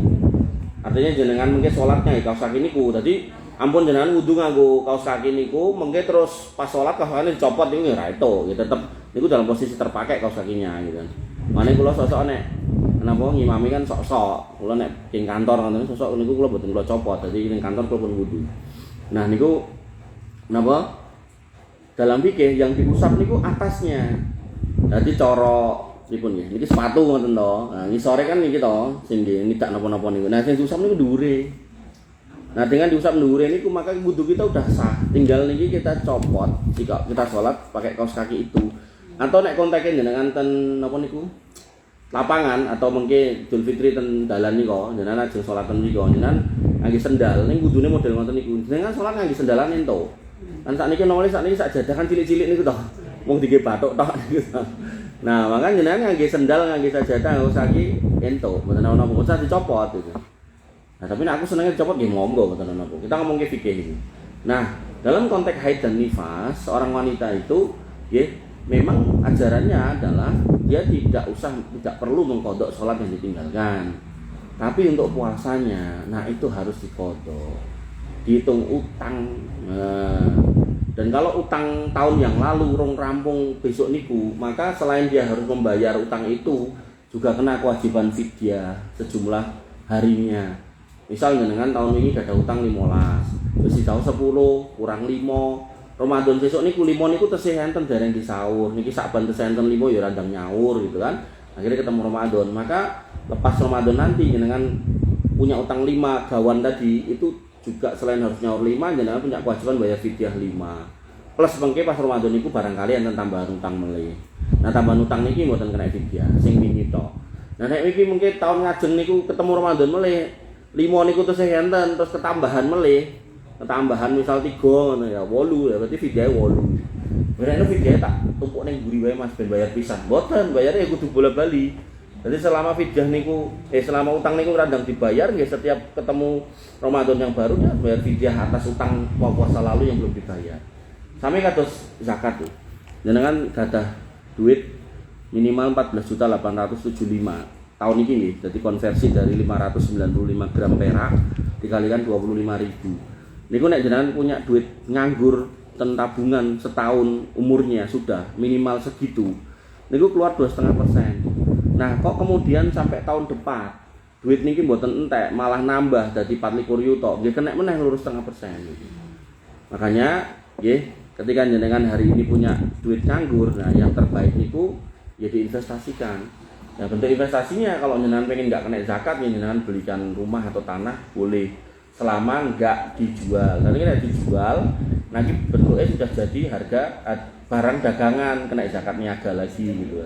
artinya jenengan mengke salatnya kaos kaki niku. Dadi ampun jenengan wudu nganggo kaos kaki niku, mengke terus pas salat kaos kaki dicopot niku ya ora eto. Ya tetep niku dalam posisi terpakai kaos kakinya gitu. Mane kula sosok nek kenapa ngimami kan sok-sok. Kula nek ing kantor ngoten sosok niku kula boten kula copot. Dadi ning kantor kula pun wudu. Nah niku napa? Dalam fikih yang diusap niku atasnya. Dadi cara pripun nggih? Niki sepatu ngoten to. Nah, ngisore kan niki to sing nggih nidak napa-napa niku. Nah, sing diusap niku dhuwure. Nah, dengan diusap dhuwure niku maka wudu kita udah sah. Tinggal niki kita copot jika kita sholat pakai kaos kaki itu. Atau nek konteke jenengan ten napa niku? Lapangan atau mungkin Idul Fitri ten dalan niku, jenengan ajeng sholat ten niku, jenengan ngangge sendal. Ning wudune model ngoten niku. Jenengan sholat ngangge sendalan ento. Kan sakniki sakniki sak jadah kan cilik-cilik niku to. Wong dige bathuk tok niku. Nah, makanya jenengan ngangge sendal, ngangge sajadah, nganggo kaki ento, mboten ana apa usah dicopot gitu. Nah, tapi nek aku senenge dicopot nggih monggo mboten ana apa. Kita ngomong ke fikih iki. Nah, dalam konteks haid dan nifas, seorang wanita itu nggih memang ajarannya adalah dia tidak perlu mengkodok sholat yang ditinggalkan. Tapi untuk puasanya, nah itu harus dikodok, dihitung utang. Dan kalau utang tahun yang lalu rong rampung besok niku, maka selain dia harus membayar utang itu, juga kena kewajiban fidyah sejumlah harinya. Misal dengan tahun ini ada utang 15, terus di tahun 10 kurang 5, Ramadan besok niku 5 niku tesih enten dereng disaur, niki Saban tesih enten 5 ya randang nyaur gitu kan. Akhirnya ketemu Ramadan. Maka lepas Ramadan nanti jenengan punya utang 5 gawan tadi itu juga selain harus nyaur 5 jenengan punya kewajiban bayar fidyah 5. Plus mengke pas Ramadan niku barangkali enten tambahan utang melih. Nah tambahan utang niki mboten kena fidyah, sing wingi tok. Nah nek iki mungkin tahun ngajeng niku ketemu Ramadan melih 5 niku tesih enten terus ketambahan melih. Ketambahan misal 3 ngono ya 8 ya berarti fidyah 8. Berarti fidyah tak tumpuk ning mburi wae Mas ben bayar pisan. Mboten, bayarnya kudu bola-bali. Jadi selama fidyah niku selama utang niku randang dibayar nggih setiap ketemu Ramadan yang baru ya bayar fidyah atas utang puasa lalu yang belum dibayar. Sami kados zakat tuh. Jenengan gadah duit minimal 14.875 tahun ini nih. Jadi konversi dari 595 gram perak dikalikan 25.000. Niku nek jenengan punya duit nganggur ten tabungan setahun umurnya sudah minimal segitu. Niku keluar 2,5%. Nah, kok kemudian sampai tahun depan duit niki mboten entek, malah nambah dadi 24 yuta. Nggih kena meneh lurus 0,5%. Makanya nggih, ketika jenengan hari ini punya duit nganggur, nah yang terbaik niku ya diinvestasikan. Nah, bentuk investasinya kalau jenengan pengen enggak kena zakat, ya jenengan belikan rumah atau tanah boleh selama enggak dijual. Nanti nek dijual, nanti bentuknya sudah jadi harga barang dagangan kena zakat niaga lagi gitu.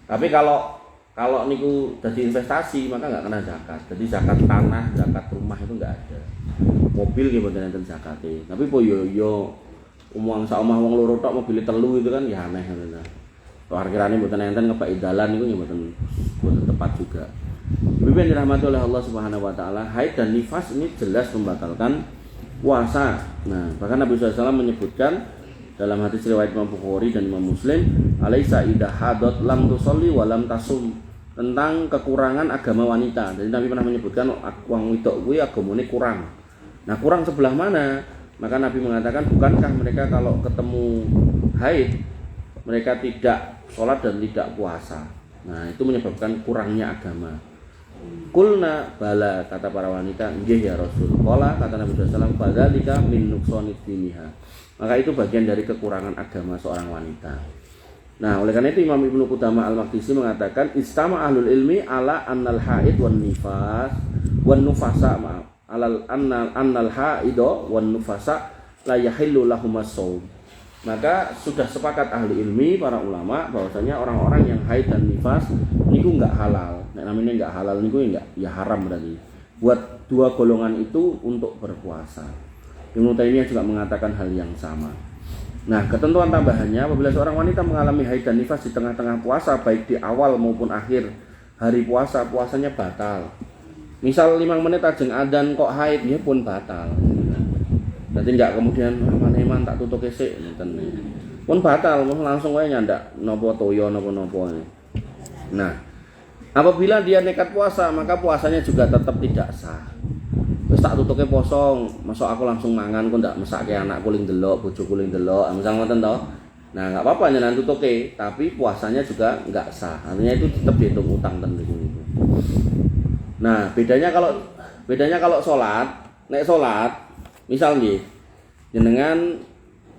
Tapi kalau niku jadi investasi maka nggak kena zakat. Jadi zakat tanah, zakat rumah itu nggak ada. Mobil gitu mboten enten zakate. Tapi po yo umang saomah wong loro tok mobil telu itu kan ya aneh ngono. Parkirane mboten enten ngebaki dalan niku ya mboten tepat juga. Ibu yang dirahmati oleh Allah Subhanahu wa taala, haid dan nifas ini jelas membatalkan puasa. Nah, bahkan Nabi SAW menyebutkan dalam hadis riwayat Imam Bukhari dan Imam Muslim, alaisa idha hadot lam tusolli wa lam tasum, tentang kekurangan agama wanita. Jadi Nabi pernah menyebutkan wong wedok kuwi agamane kurang. Nah, kurang sebelah mana? Maka Nabi mengatakan, bukankah mereka kalau ketemu haid mereka tidak sholat dan tidak puasa. Nah, itu menyebabkan kurangnya agama. Kulna bala, kata para wanita, nggih ya Rasul. Qala, kata Nabi SAW, fadzalika min nuqsanid diniha. Maka itu bagian dari kekurangan agama seorang wanita. Nah, oleh karena itu Imam Ibnu Qudamah Al-Maqdisi mengatakan istama ahlul ilmi ala annal haid wan nifas wan nufasa annal haido wan nufasa la yahillu lahumas shaum. Maka sudah sepakat ahli ilmi para ulama bahwasanya orang-orang yang haid dan nifas niku enggak halal. Nek namanya enggak halal niku enggak ya haram berarti. Buat dua golongan itu untuk berpuasa. Ibnu Taimiyah juga mengatakan hal yang sama. Nah, ketentuan tambahannya apabila seorang wanita mengalami haid dan nifas di tengah-tengah puasa baik di awal maupun akhir hari puasa, puasanya batal. Misal 5 menit ajeng adzan kok haid, ya pun batal. Berarti enggak kemudian maneman tak tutuk esik ngoten. Pun batal, langsung wae nyandak napa toya napa-napa. Nah, apabila dia nekat puasa, maka puasanya juga tetap tidak sah. Terus tak tutuke poso, masuk aku langsung mangan kok ndak mesake anakku ling delok, bojoku ling delok, misal ngoten to. Nah, enggak apa-apa nyenan tutuke, tapi puasanya juga enggak sah. Artinya itu tetap dihitung utang ten niku. Nah, bedanya kalau salat, nek salat misal nggih jenengan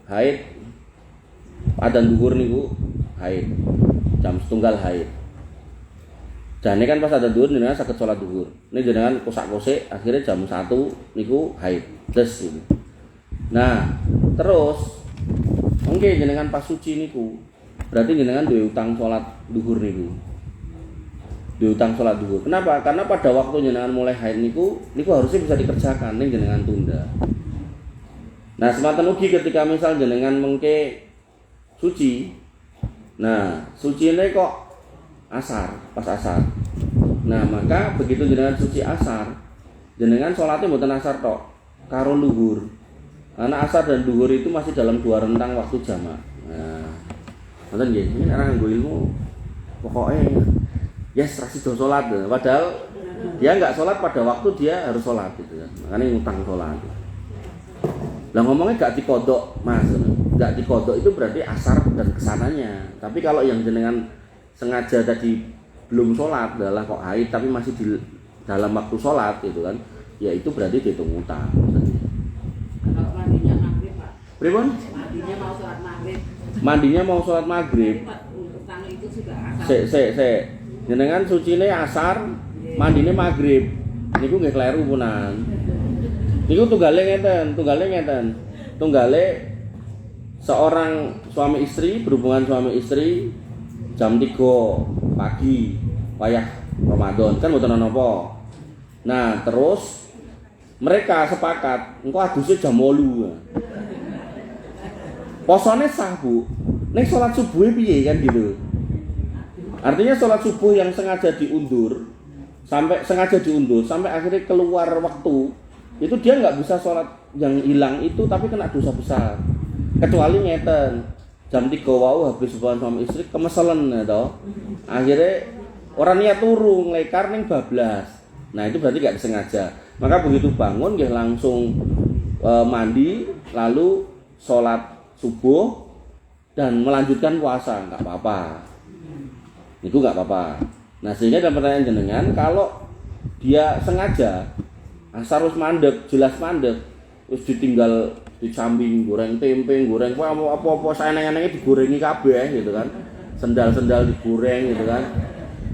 haid adzan zuhur niku haid jam 1 haid. Jane kan pas adzan zuhur jenengan saged salat zuhur. Nek jenengan kosak-kosik akhirnya jam 1 niku haid. Terus gitu. Nah, terus mungkin jenengan pas suci niku berarti jenengan duwe utang salat zuhur niku. Diutang sholat zuhur. Kenapa? Karena pada waktu jenengan mulai haid niku harusnya bisa dikerjakan ning jenengan tunda. Nah, sematan ugi ketika misal jenengan mengke suci. Nah, suci ini kok asar, pas asar. Nah, maka begitu jenengan suci asar, jenengan sholatnya mboten asar tok, karo luhur. Karena asar dan luhur itu masih dalam 2 rentang waktu jamak. Nah, ngoten nggih, ini orang nggo ilmu pokoknya yes, rasido sholat, padahal dia nggak sholat pada waktu dia harus sholat gitu kan, makanya ngutang sholat. Lah ngomongnya nggak dikodok mas, nggak dikodok itu berarti asar dan kesananya. Tapi kalau yang jenengan sengaja tadi belum sholat, adalah kok haid tapi masih di dalam waktu sholat gitu kan, ya itu berarti dihitung utang. Kalau mandinya maghrib pak. Pripun? mandinya mau sholat maghrib. Mandinya mau sholat maghrib. Utang itu sudah asar. Sik. Jenengan sucine asar, mandine maghrib. Niku nggih kleru punan. Niku tunggale ngeten. Tunggale seorang suami istri berhubungan suami istri jam 3 pagi wayah Ramadan kan mboten napa. Nah, terus mereka sepakat engko aduse jam 8. Posone sah, Bu. Ning salat subuh piye kan gitu. Artinya salat subuh yang sengaja diundur sampai akhirnya keluar waktu, itu dia nggak bisa sholat yang hilang itu tapi kena dosa besar. Kecuali ngeten jam 3 wau habis hubungan suami istri kemeselen ya akhirnya orang niat turu nglekar ning bablas. Nah itu berarti nggak disengaja. Maka begitu bangun dia langsung mandi lalu sholat subuh dan melanjutkan puasa, nggak apa-apa. Itu nggak apa-apa. Nah sehingga dalam pertanyaan jenengan, kalau dia sengaja asar wis mandek, jelas mandek, terus ditinggal dicambing, goreng tempe, goreng apa-apa saeneng-enenge digorengi kabeh gitu kan. Sendal-sendal digoreng gitu kan.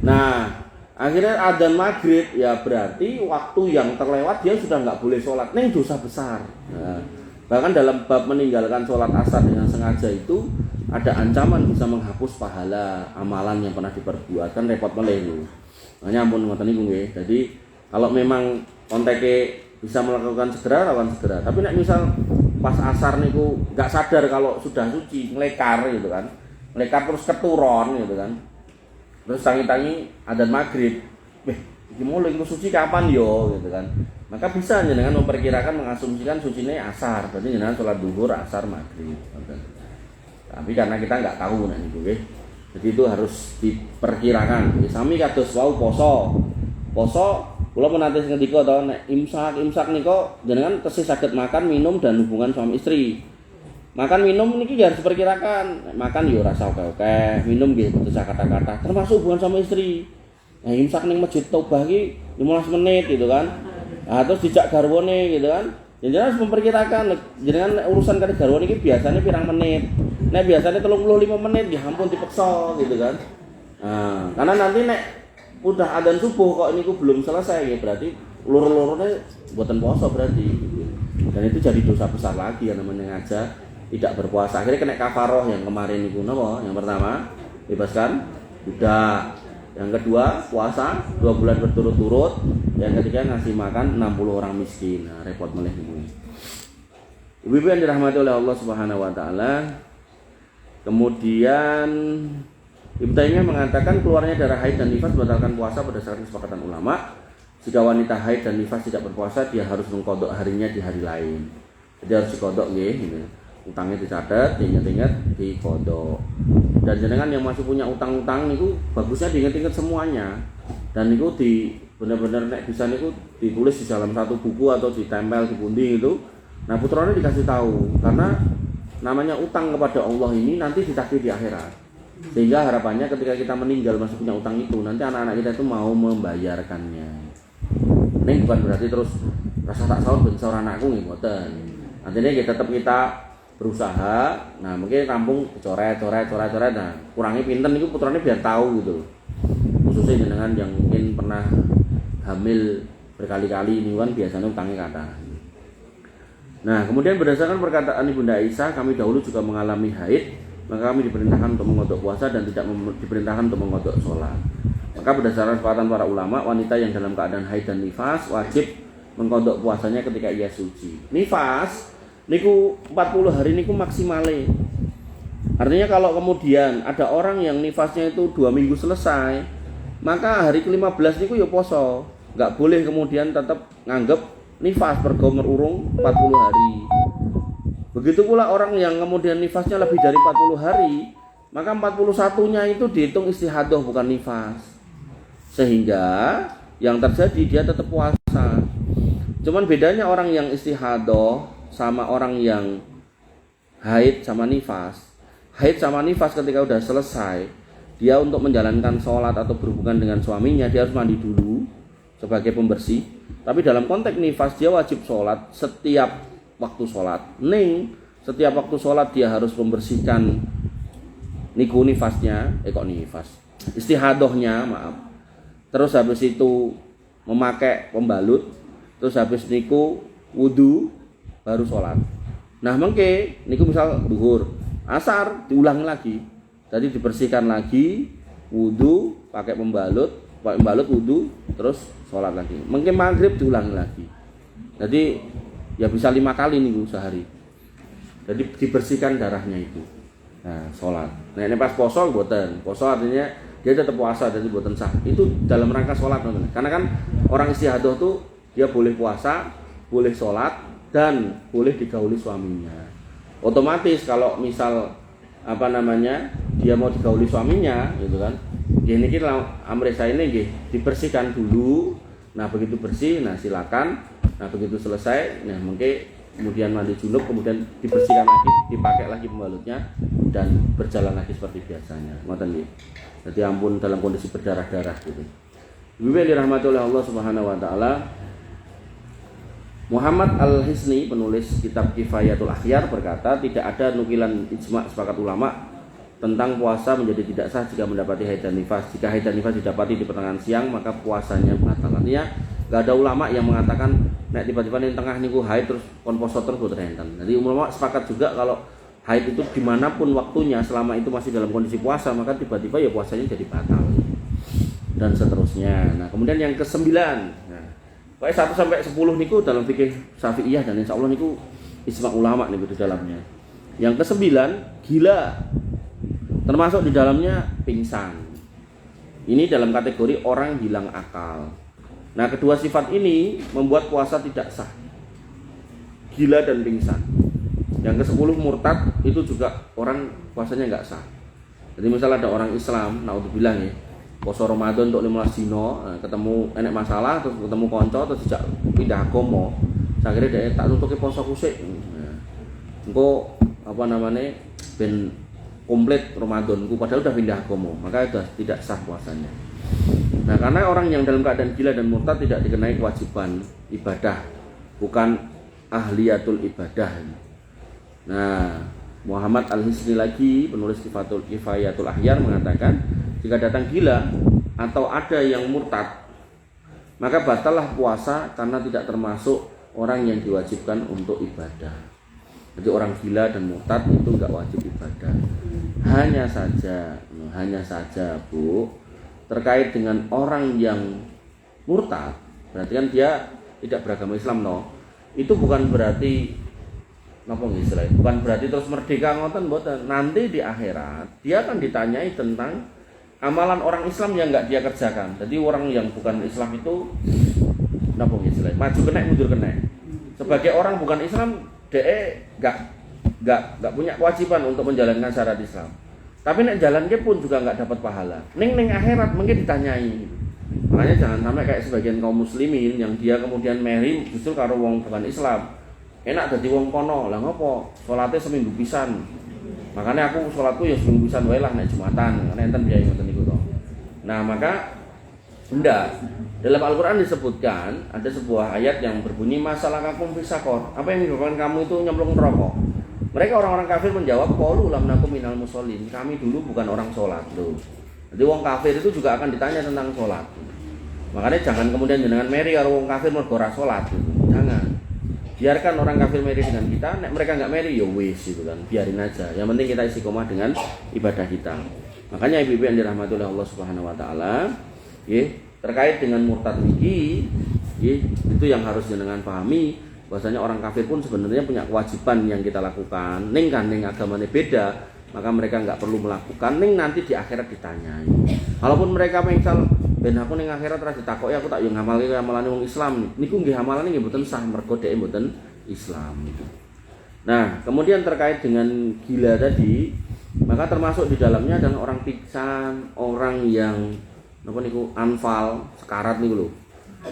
Nah, akhirnya adzan maghrib ya berarti waktu yang terlewat dia sudah nggak boleh sholat, ning dosa besar. Nah, bahkan dalam bab meninggalkan sholat asar dengan sengaja itu ada ancaman bisa menghapus pahala amalan yang pernah diperbuat, kan repot meleh itu. Makanya ampun ngoten niku nggih. Jadi kalau memang konteke bisa melakukan segera lakukan segera. Tapi nek misal pas asar niku enggak sadar kalau sudah suci, nglekar gitu kan. Nglekar terus keturon gitu kan. Terus tangi-tangi adzan maghrib. Weh, iki mulai iku suci kapan yo gitu kan. Maka bisa jenengan memperkirakan mengasumsikan sucine asar. Berarti jenengan salat zuhur, asar, maghrib. Tapi karena kita nggak tahu nek niku nggih. Jadi itu harus diperkirakan. Sami kados wau poso kula menate ngendika to nek imsak nika jenengan tesih saged makan, minum dan hubungan suami istri. Makan minum niki harus diperkirakan. Makan yo rasa oke-oke, minum nggih kudu kata-kata termasuk hubungan suami istri. Nah, imsak ning Masjid Taubah iki 15 menit gitu kan. Nah, terus dijak garwane gitu kan. Jenengan harus memperkirakan jenengan urusan kali garwane iki biasanya pirang menit. Nek biasanya 35 menit ya ampun dipeksa gitu kan. Nah, karena nanti nek udah adzan subuh kok niku belum selesai ya berarti loro-lorone mboten puasa berarti. Dan itu jadi dosa besar lagi yang namanya ngaja tidak berpuasa. Akhirnya kena kafaroh yang kemarin niku napa? Yang pertama, bebaskan budak. Yang kedua, puasa 2 bulan berturut-turut. Yang ketiga ngasih makan 60 orang miskin. Nah, repot meleh niku. Ibu-ibu yang dirahmati oleh Allah Subhanahu wa taala. Kemudian Ibnu Taimiyah mengatakan keluarnya darah haid dan nifas membatalkan puasa berdasarkan kesepakatan ulama. Jika wanita haid dan nifas tidak berpuasa, dia harus mengqadha harinya di hari lain. Jadi harus diqadha nggih, gitu. Utangnya dicatat, diingat-ingat, diqadha. Dan jenengan yang masih punya utang-utang niku bagusnya diingat-ingat semuanya. Dan niku di benar-benar nek bisa niku ditulis di dalam satu buku atau ditempel di pundi itu. Nah, putrane dikasih tahu karena namanya utang kepada Allah ini nanti ditagih di akhirat. Sehingga harapannya ketika kita meninggal masih punya utang itu, nanti anak-anak kita itu mau membayarkannya. Ini bukan berarti terus rasa tak sahur ben sahur anakku nggih mboten. Artinya tetap kita berusaha. Nah, mungkin rampung coret. Nah, kurangi pinten niku putrane biar tahu gitu. Khususnya jenengan yang mungkin pernah hamil berkali-kali ini kan biasanya utangnya kata. Nah, kemudian berdasarkan perkataan Ibunda Aisyah, kami dahulu juga mengalami haid, maka kami diperintahkan untuk mengodok puasa dan tidak diperintahkan untuk mengodok sholat. Maka berdasarkan sepakatan para ulama, wanita yang dalam keadaan haid dan nifas wajib mengkodok puasanya ketika ia suci. Nifas niku 40 hari niku maksimale. Artinya kalau kemudian ada orang yang nifasnya itu 2 minggu selesai, maka hari ke-15 niku ya poso. Enggak boleh kemudian tetap nganggep nifas bergomer urung 40 hari. Begitu pula orang yang kemudian nifasnya lebih dari 40 hari, maka 41-nya itu dihitung istihadah bukan nifas. Sehingga yang terjadi dia tetap puasa. Cuman bedanya orang yang istihadah sama orang yang haid sama nifas. Haid sama nifas ketika udah selesai, dia untuk menjalankan sholat atau berhubungan dengan suaminya, dia harus mandi dulu sebagai pembersih. Tapi dalam konteks nifas dia wajib sholat setiap waktu sholat. Ning setiap waktu sholat dia harus membersihkan nifasnya, istihadohnya, maaf. Terus habis itu memakai pembalut, terus habis niku wudu baru sholat. Nah mengke niku misal duhur, asar diulang lagi, jadi dibersihkan lagi, wudu pakai pembalut wudu, terus sholat lagi. Mengke maghrib diulang lagi. Jadi ya bisa 5 kali niku sehari. Jadi dibersihkan darahnya itu. Nah, sholat. Nah, ini pas poso mboten. Poso artinya dia tetap puasa jadi mboten sah. Itu dalam rangka sholat teman-teman. Karena kan orang istihadah tuh dia boleh puasa, boleh sholat dan boleh digauli suaminya. Otomatis kalau misal dia mau digauli suaminya gitu kan. Gini kita amri saya ini dibersihkan dulu. Nah, begitu bersih, nah silakan. Nah, begitu selesai, nah mungkin kemudian mandi junub, kemudian dibersihkan lagi, dipakai lagi pembalutnya dan berjalan lagi seperti biasanya. Ngoten nggih. Jadi ampun dalam kondisi berdarah-darah gitu. Ibu yang dirahmati oleh Allah Subhanahu wa taala, Muhammad Al-Hisni penulis kitab Kifayatul Akhyar berkata, tidak ada nukilan ijma' sepakat ulama tentang puasa menjadi tidak sah jika mendapati haid dan nifas. Jika haid dan nifas didapati di pertengahan siang maka puasanya batal. Artinya enggak ada ulama yang mengatakan nek tiba-tiba di tengah niku haid terus kon poso terus boten enten. Jadi ulama sepakat juga kalau haid itu dimanapun waktunya selama itu masih dalam kondisi puasa maka tiba-tiba ya puasanya jadi batal dan seterusnya. Nah kemudian yang ke-9, nah, pokoknya 1 sampai 10 niku dalam fikih Syafi'iyah dan insya Allah niku ijma' ulama niku di dalamnya. Yang ke-9 gila, termasuk di dalamnya pingsan. Ini dalam kategori orang hilang akal. Nah kedua sifat ini membuat puasa tidak sah, gila dan pingsan. Yang ke-10 murtad, itu juga orang puasanya nggak sah. Jadi misalnya ada orang Islam, naudzubillah ya, poso Ramadan untuk 15 dino, ketemu enek masalah, terus ketemu konco, terus dijak pindah agama. Akhirnya dia tak nutuki poso kusik. Engko ben komplit Ramadanku padahal udah pindah agama, maka sudah tidak sah puasanya. Nah, karena orang yang dalam keadaan gila dan murtad tidak dikenai kewajiban ibadah, bukan ahliyatul ibadah. Nah, Muhammad Al-Hisni lagi penulis Kifayatul Akhyar mengatakan, jika datang gila atau ada yang murtad, maka batallah puasa karena tidak termasuk orang yang diwajibkan untuk ibadah. Jadi orang gila dan murtad itu enggak wajib ibadah. Hanya saja Bu, terkait dengan orang yang murtad, berarti kan dia tidak beragama Islam Itu bukan berarti bukan berarti terus merdeka ngoten mboten. Nanti di akhirat dia akan ditanyai tentang amalan orang Islam yang enggak dia kerjakan. Jadi orang yang bukan Islam itu maju kena mundur kena. Sebagai orang bukan Islam, dia enggak punya kewajiban untuk menjalankan syariat Islam. Tapi nek jalannya pun juga enggak dapat pahala. Ning akhirat mungkin ditanyai. Makanya jangan sampai kayak sebagian kaum muslimin yang dia kemudian marry justru karo wong bukan Islam. Enak dadi wong kono, lah ngopo? Salate seminggu pisan. Makanya aku salatku ya seminggu pisan wae lah nek Jumatan. Karena enten biaya ngoten niku to. Nah, maka enggak. Dalam Al-Qur'an disebutkan ada sebuah ayat yang berbunyi masalakakum fisaqor. Apa yang menyebabkan kamu itu nyemplung neraka? Mereka orang-orang kafir menjawab, qalu lam nakum minal musallin. Kami dulu bukan orang salat, loh. Jadi wong kafir itu juga akan ditanya tentang salat. Makanya jangan kemudian jenengan meri karo wong kafir mergo ora salat gitu. Jangan. Biarkan orang kafir meri dengan kita, nek mereka enggak meri ya wis gitu kan. Biarin aja. Yang penting kita istiqomah dengan ibadah kita. Makanya ibu-ibu yang dirahmati oleh Allah Subhanahu wa taala, terkait dengan murtad niki, itu yang harus jenengan pahami bahwasanya orang kafir pun sebenarnya punya kewajiban yang kita lakukan. Ning agamanya beda, maka mereka enggak perlu melakukan. Ning nanti di akhirat ditanyai. Walaupun mereka misal ben aku ning akhirat ora ditakoki aku tak yo ngamalke amalane wong Islam. Niku nggih amalane nggih mboten sah mergo dhek mboten Islam. Nah, kemudian terkait dengan gila tadi, maka termasuk di dalamnya adalah orang pingsan, orang yang anfal, sekarat niku lho.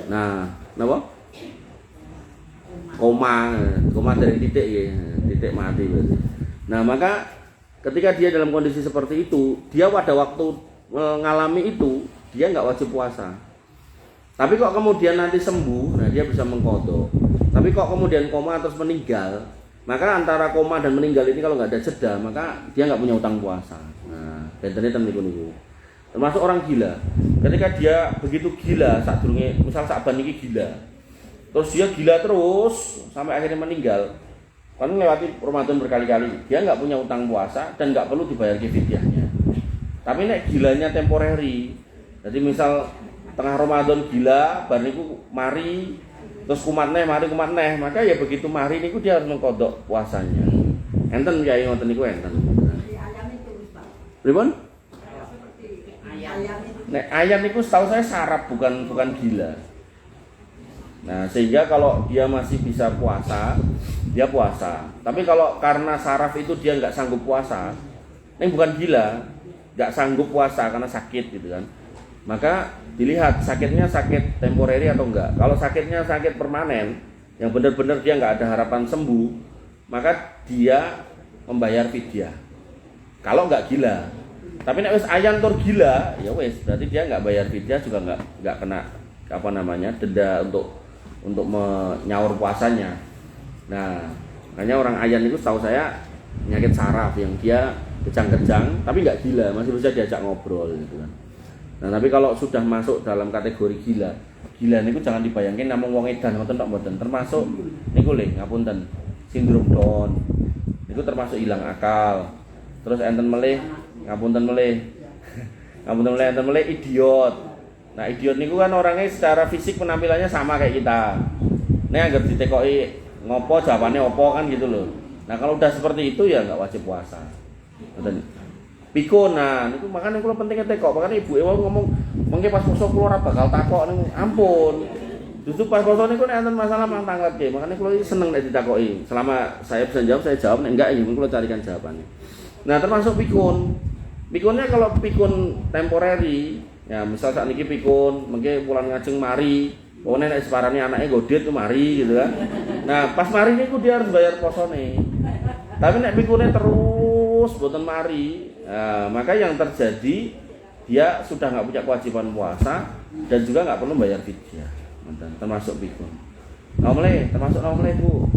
Nah, napa? Koma dari titik mati berarti. Nah, maka ketika dia dalam kondisi seperti itu, dia pada waktu mengalami itu dia nggak wajib puasa. Tapi kok kemudian nanti sembuh, nah dia bisa mengqadha. Tapi kok kemudian koma terus meninggal, Maka antara koma dan meninggal ini kalau nggak ada jeda, maka dia nggak punya utang puasa. Nah, dan niku. Termasuk orang gila. Ketika dia begitu gila saat durunge, misal Sa'ban niki gila. Terus dia gila terus sampai akhirnya meninggal. Kan lewati Ramadan berkali-kali, dia nggak punya utang puasa dan nggak perlu dibayar fidyahnya. Tapi nek gilanya temporary. Jadi misal tengah Ramadan gila, bar niku mari terus kumat neh, maka ya begitu mari niku dia harus mengkodok puasanya. Enten kiai ngoten niku enten. Ayam itu Pak. Pripun? Seperti ayam itu. Nek ayam niku setahu saya saraf bukan gila. Nah, sehingga kalau dia masih bisa puasa, dia puasa. Tapi kalau karena saraf itu dia nggak sanggup puasa, ini bukan gila, nggak sanggup puasa karena sakit gitu kan. Maka dilihat sakitnya sakit temporary atau enggak. Kalau sakitnya sakit permanen, yang benar-benar dia nggak ada harapan sembuh, maka dia membayar fidyah. Kalau nggak gila. Tapi nek wis ayan tur gila, ya wis, berarti dia nggak bayar fidyah juga nggak kena denda untuk menyaur puasanya. Nah, makanya orang ayan itu setahu saya penyakit saraf yang dia kejang-kejang tapi nggak gila, masih bisa diajak ngobrol gitu kan. Nah, tapi kalau sudah masuk dalam kategori gila niku jangan dibayangin namung wong edan ngoten tok mboten, termasuk niku lho ngapunten, sindrom Down. Niku termasuk hilang akal. Terus enten melih ngapunten melih idiot. Nah, idiot niku kan orangnya secara fisik penampilannya sama kayak kita. Nek anggap ditekoki ngopo jawabannya opo kan gitu loh. Nah, kalau udah seperti itu ya nggak wajib puasa. Ngoten. Pikun, nah niku makane kula penting tekok, makane ibuke wau ngomong mengke pas poso kula ora bakal takok niku. Ampun. Justru pas poso niku nek enten masalah mang tangletke, makane kula seneng nek ditakoki. Selama saya bisa jawab, saya jawab, nek enggak ya kula carikan jawabannya. Nah, termasuk pikun. Pikunnya kalau pikun temporary, ya misal saat niki pikun, mengke pulang ngajeng mari, pokoknya nek separane anake godet ku mari gitu kan. Nah, pas mari niku dia harus bayar posone. Tapi nek pikunnya terus boten mari, maka yang terjadi dia sudah nggak punya kewajiban puasa dan juga nggak perlu bayar fidyah, termasuk pikun. Termasuk nomle Bu.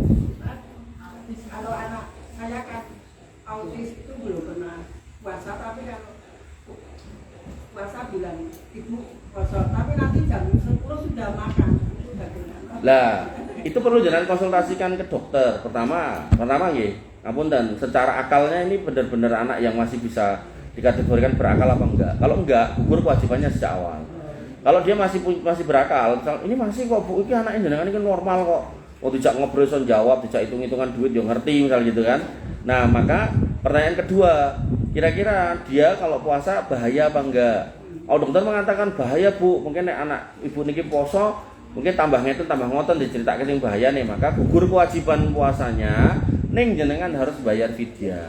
Kalau anak saya kan autis itu belum pernah puasa, tapi kalau puasa bilang ibu puasa, tapi nanti jam 10 sudah makan, itu sudah benar. Lah, itu perlu jangan konsultasikan ke dokter. Pertama nggih. Ngapunten, secara akalnya ini benar-benar anak yang masih bisa dikategorikan berakal apa enggak. Kalau enggak, gugur kewajibannya sejak awal. Kalau dia masih berakal, misal ini masih kok Bu, ini anaknya jenengan ini kan normal kok. Oh, dijak ngobrol son jawab, dijak hitung-hitungan duit yo ngerti misal gitu kan. Nah, maka pertanyaan kedua, kira-kira dia kalau puasa bahaya apa enggak? Oh, dokter mengatakan bahaya Bu, mungkin anak ibu niki poso mungkin tambah ngoten diceritakan sing bahaya nih, maka gugur kewajiban puasanya. Ning jenengan harus bayar fidyah.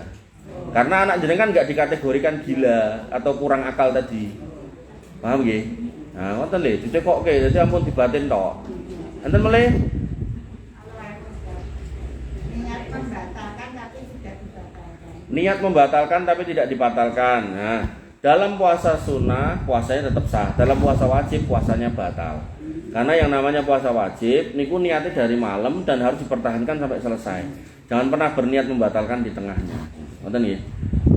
Karena anak jenengan enggak dikategorikan gila atau kurang akal tadi. Paham nggih? Nah, ngoten lho, dicekokke, dadi ampun dibatin tok. Enten melih niat membatalkan tapi tidak dibatalkan. Nah, dalam puasa sunnah puasanya tetap sah. Dalam puasa wajib puasanya batal. Karena yang namanya puasa wajib niku niatnya dari malam dan harus dipertahankan sampai selesai. Jangan pernah berniat membatalkan di tengahnya. Ngoten nggih.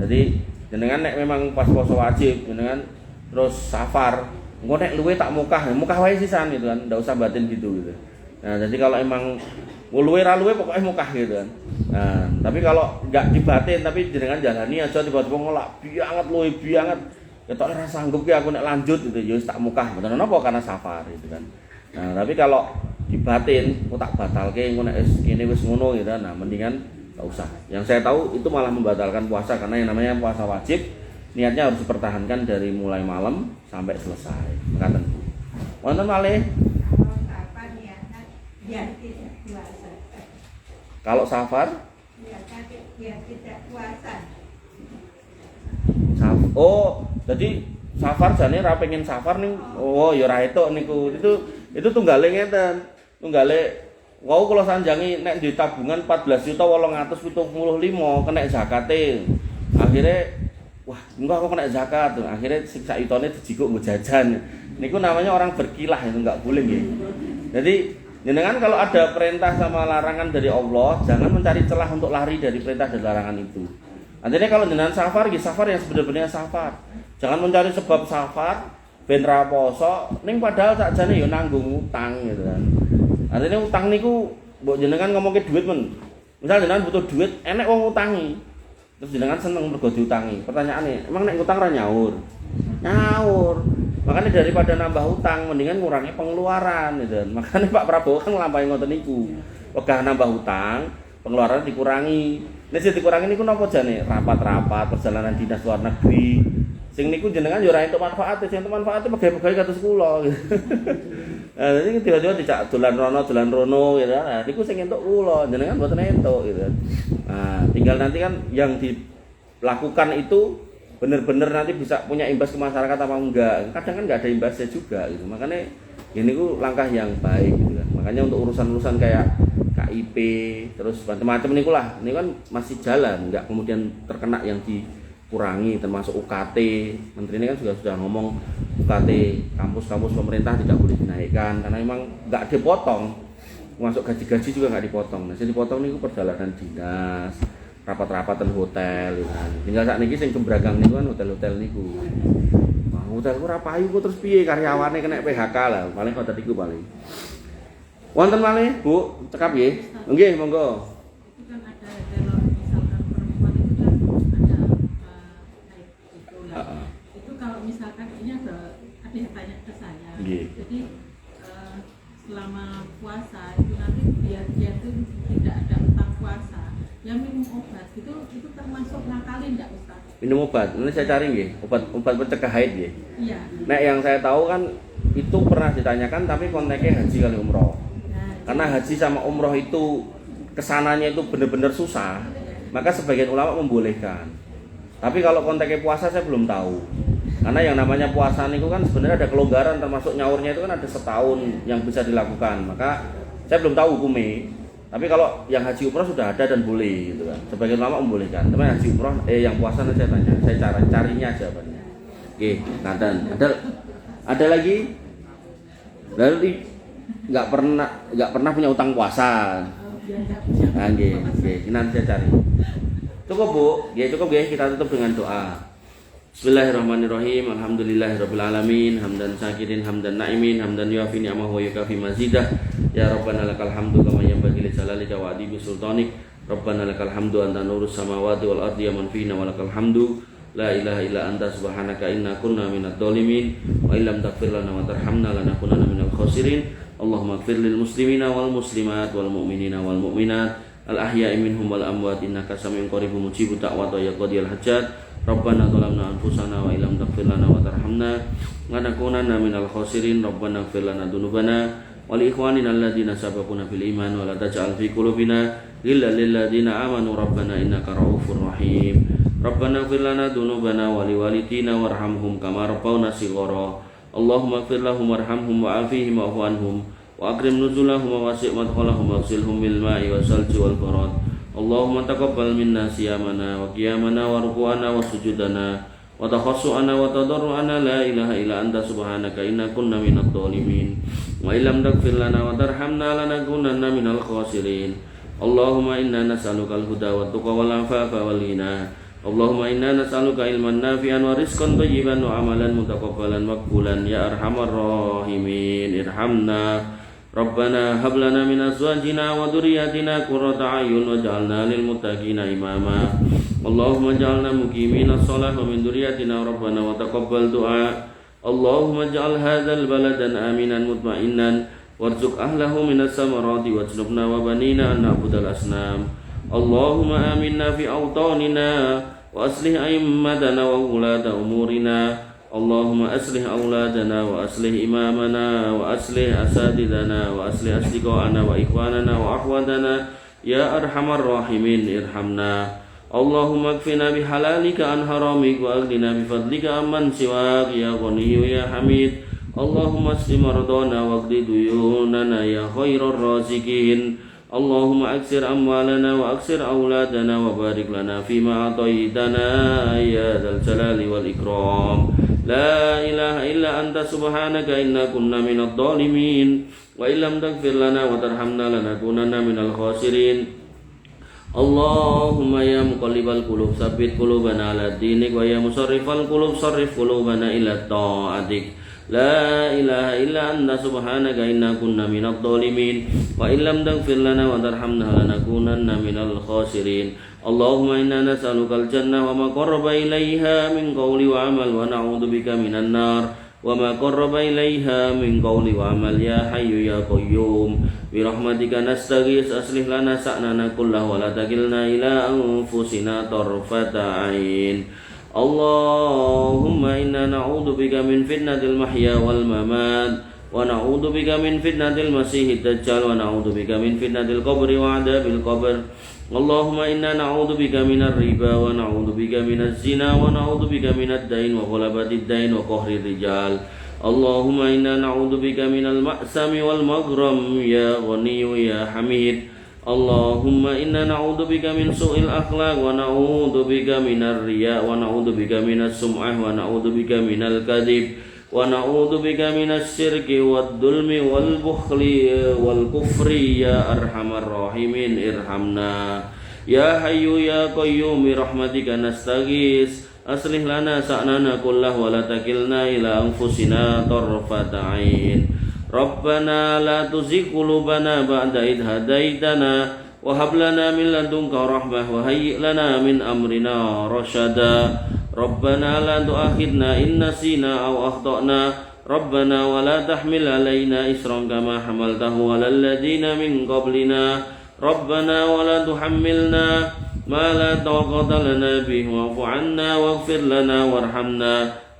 Jadi jenengan nek memang pas puasa wajib, jenengan terus safar, engko nek luwe tak mukah wae sisan gitu kan, ndak usah batin gitu. Nah, jadi kalau emang luwe ra luwe pokoknya mukah gitu kan. Nah, tapi kalau enggak dibatin tapi jenengan jalani aja tiba-tiba ngolak bianget luwe bianget. Ketok ora sanggup ki aku nek lanjut gitu ya wis tak mukah. Mboten napa karena safar gitu kan. Nah, tapi kalau dibatin, tak batalke engko nek kene wis ngono gitu. Nah, mendingan enggak usah. Yang saya tahu itu malah membatalkan puasa karena yang namanya puasa wajib niatnya harus dipertahankan dari mulai malam sampai selesai. Mekaten Bu. Wonten malih kalau safar tidak puasa. Oh, jadi safar jane ra pengen safar ning. Oh, ya ra etuk niku. Itu tunggale ngeten. Tunggale wau kula sanjangi nek di tabungan 14.875 kena zakate. Akhire wah, engko aku kena zakat. Akhire sing sak yutone dijikuk nggo jajan. Niku namanya orang berkilah itu enggak boleh nggih. Jadi Jenengan kalau ada perintah sama larangan dari Allah, jangan mencari celah untuk lari dari perintah dan larangan itu. Artinya kalau jenengan safar, ya safar yang sebenarnya safar. Jangan mencari sebab safar ben ra poso ning padahal sakjane ya nanggung utang gitu kan. Artinya utang niku mbok jenengan ngomongke duit men. Misal jenengan butuh duit, enek wong utangi. Terus jenengan seneng mergo diutangi. Pertanyaane, emang nek utang ra nyaur? Nyaur. Makanya daripada nambah utang mendingan ngurangi pengeluaran gitu. Makanya Pak Prabowo kan nglampahi ngoten niku. Wegah nambah utang, pengeluaran dikurangi. Nek sing dikurangi niku napa jane? Rapat-rapat, perjalanan dinas luar negeri. Sing niku jenengan yo ora entuk manfaate, sing entuk manfaate pegawai-pegawai kados kula gitu. Nah, jadi tiba-tiba dijak dolan rono gitu. Nah, niku sing entuk kula, jenengan mboten entuk gitu. Nah, tinggal nanti kan yang dilakukan itu bener-bener nanti bisa punya imbas ke masyarakat apa enggak. Kadang kan enggak ada imbasnya juga gitu. Makanya ini ku langkah yang baik gitu kan. Makanya untuk urusan-urusan kayak KIP terus macam-macam niku lah. Ini kan masih jalan, enggak kemudian terkena yang dikurangi termasuk UKT. Menteri ini kan sudah ngomong UKT kampus-kampus pemerintah tidak boleh dinaikkan karena memang enggak dipotong. Masuk gaji-gaji juga enggak dipotong. Nah, jadi dipotong niku perjalanan dinas, rapat-rapatan hotel gitu kan. Tinggal saat niki sing kembragang niku kan hotel-hotel niku. Wah, hotelku ora payu kok terus piye karyawane kena PHK lah. Paling hotel iku paling. Wonten malih, Bu, cekap nggih. Nggih, monggo. Itu kan ada kalau misalkan perempuan itu kan ada haid itu lah. Itu kalau misalkan ini ada yang tanya ke saya. Jadi selama puasa itu nanti biar dia itu tidak ada utang puasa. Yang minum obat itu termasuk ngakalin enggak Ustaz? Minum obat, nanti saya cari nggih, obat pencegah haid nggih. Iya. Nek yang saya tahu kan itu pernah ditanyakan tapi konteksnya haji kali umroh. Nah, Karena haji sama umroh itu kesananya itu benar-benar susah, maka sebagian ulama membolehkan. Tapi kalau konteksnya puasa saya belum tahu. Karena yang namanya puasa itu kan sebenarnya ada kelonggaran termasuk nyaurnya itu kan ada setahun yang bisa dilakukan. Maka saya belum tahu hukumnya. Tapi kalau yang haji umroh sudah ada dan boleh gitu kan. Sebagian ulama membolehkan. Tapi haji umroh yang puasa nanti saya tanya. Saya carinya jawabannya. Oke, Nathan. Ada lagi? Berarti nggak pernah punya utang puasa. Nah, nggih. Nanti saya cari. Cukup, Bu. Nggih, cukup nggih. Kita tutup dengan doa. Bismillahirrahmanirrahim. Alhamdulillahirabbil alamin. Hamdan syakirin, hamdan naimin, hamdan yuafi ni'amahu wa yukafi mazidah. Ya Rabbana lakal hamdu kama yanbaghi li jalalika wa adimi sultanik. Rabbana lakal hamdu anta nurus samawati wal ardi ya man fina wa lakal hamdu. La ilaha illa anta subhanaka inna kunna minadh dhalimin wa illam taghfir lana wa tarhamna lanakunanna minal khasirin. Allahumma ighfir lil muslimina wal muslimat wal mu'minina wal mu'minat al ahya'i minhum wal amwat innaka sami'un qaribun mujibud da'wati ya qadiyal hajat. Rabbana zalamna anfusana wa illam taghfir lana wa tarhamna lanakunanna minal khasirin. Rabbana ighfir lana dzunubana wa li ikhwanina alladziina sabaquna bil iman wa la taj'al fi qulubina ghillan lil ladziina amanu rabbana innaka ra'ufur rahim. Rabbana ighfir lana dzunubana wa li walidina warhamhum kama rabbawna shighara. Allahumma ighfir lahum warhamhum wa'afihim wa'fu anhum wa akrim nuzulahum wa wasi' madkhalahum waghsilhum bil ma'i wasalji wal barad. Allahumma taqabbal minna siyamana wa qiyamana wa ruku'ana wa sujudana wa takhassu'ana wa tadarru'ana. La ilaha illa anta subhanaka inna kunna minadh dhalimin wa illam taghfir lana wa tarhamna lanakunanna minal khasirin. Allahumma inna nas'aluka al-huda wa tuqa wal afafa wal ghina. Allahumma inna nas'aluka ilman nafi'an wa rizqan thayyiban wa amalan mutaqabbalan maqbulan ya arhamar rahimin. Irhamna Rabbana hab lana min azwajina wa dhurriyyatina qurrata a'yun waj'alna lil muttaqina imama. Allahumma ij'alna muqimina shalah wa min dhurriyyatina rabbana wa taqabbal du'a. Allahumma ij'al hadzal baladan aminan mutma'innan warzuq ahlahu minas samarati wajnubna wa banina an na'budal asnam. Allahumma aminna fi awtanina wa aslih a'immatana wa ulata umurina. Allahumma aslih auladana wa aslih imamana wa aslih asadidana wa aslih asdiqana wa ikhwanana wa akhwadana ya arhamar rahimin. Irhamna Allahumma kfina bihalalika an haramik wa aghdina bifadlika amman siwak ya ghaniyyu ya hamid. Allahumma asli mardana wa qdi duyunana ya khairar raziqin. اللهم أكثر أموالنا وأكثر أولادنا وبارك لنا فيما أعطيتنا يا ذا الجلال والإكرام لا إله إلا أنت سبحانك إنا كنا من الظالمين وإن لم تغفر لنا وترحمنا لنكونن من الخاسرين اللهم يا مقلب القلوب ثبت قلوبنا على دينك ويا مصرف القلوب صرف قلوبنا إلى طاعتك لا إله إلا أنت سبحانك إنا كنا من الظالمين وإن لم تغفر لنا وترحمنا لنكونن من الخاسرين اللهم إنا نسألك الجنة وما قرب إليها من قول وعمل ونعوذ بك من النار وما قرب إليها من قول وعمل يا حي يا قيوم برحمتك نستغيث أصلح لنا شأننا كله ولا تكلنا إلى أنفسنا طرفة عين اللهم إنا نعوذ بك من فتنة المحيا والممات ونعوذ بك من فتنة المسيح الدجال ونعوذ بك من فتنة القبر وعذاب القبر اللهم إنا نعوذ بك من الربا ونعوذ بك من الزنا ونعوذ بك من الدين وغلبة الدين وقهر الرجال اللهم إنا نعوذ بك من المأسم والمغرم يا غني يا حميد اللهم إنا نعوذ بك من سوء الأخلاق ونعوذ بك من الرياء ونعوذ بك من السمعة ونعوذ بك من الكذب ونعوذ بك من الشرك والظلم والبخل والكفر يا أرحم الراحمين ارحمنا يا حي يا قيوم برحمتك نستغيث أصلح لنا شأننا كله ولا تكلنا إلى أنفسنا طرفة عين ربنا لا تزغ قلوبنا بعد إذ هديتنا وهب لنا من لدنك رحمة وهيئ لنا من أمرنا رشدا ربنا لا تؤاخذنا إن نسينا أو أخطأنا ربنا ولا تحمل علينا إصرا كما حملته على الذين من قبلنا ربنا ولا تحملنا ما لا طاقة لنا به واعف عنا واغفر لنا وارحمنا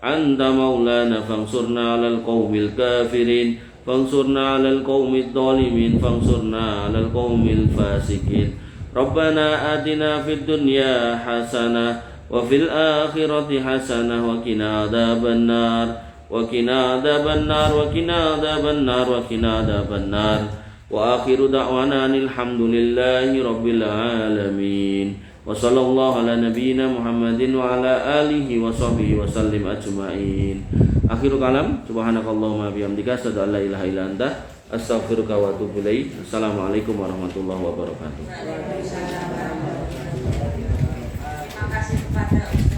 أنت مولانا فانصرنا على القوم الكافرين فانصرنا على القوم الظالمين فانصرنا على القوم الفاسقين ربنا آتنا في الدنيا حسنة وفي الآخرة حسنة وقنا عذاب النار وقنا عذاب النار وقنا عذاب النار وقنا عذاب النار وآخر دعوانا الحمد لله رب العالمين وصلى الله على نبينا محمد وعلى آله وصحبه وسلم أجمعين Akhirul kalam, subhanakallahumma bihamdika, asyhadu an la ilaha illa anta, astaghfiruka wa atubu ilaik. Assalamualaikum warahmatullahi wabarakatuh. Terima kasih kepada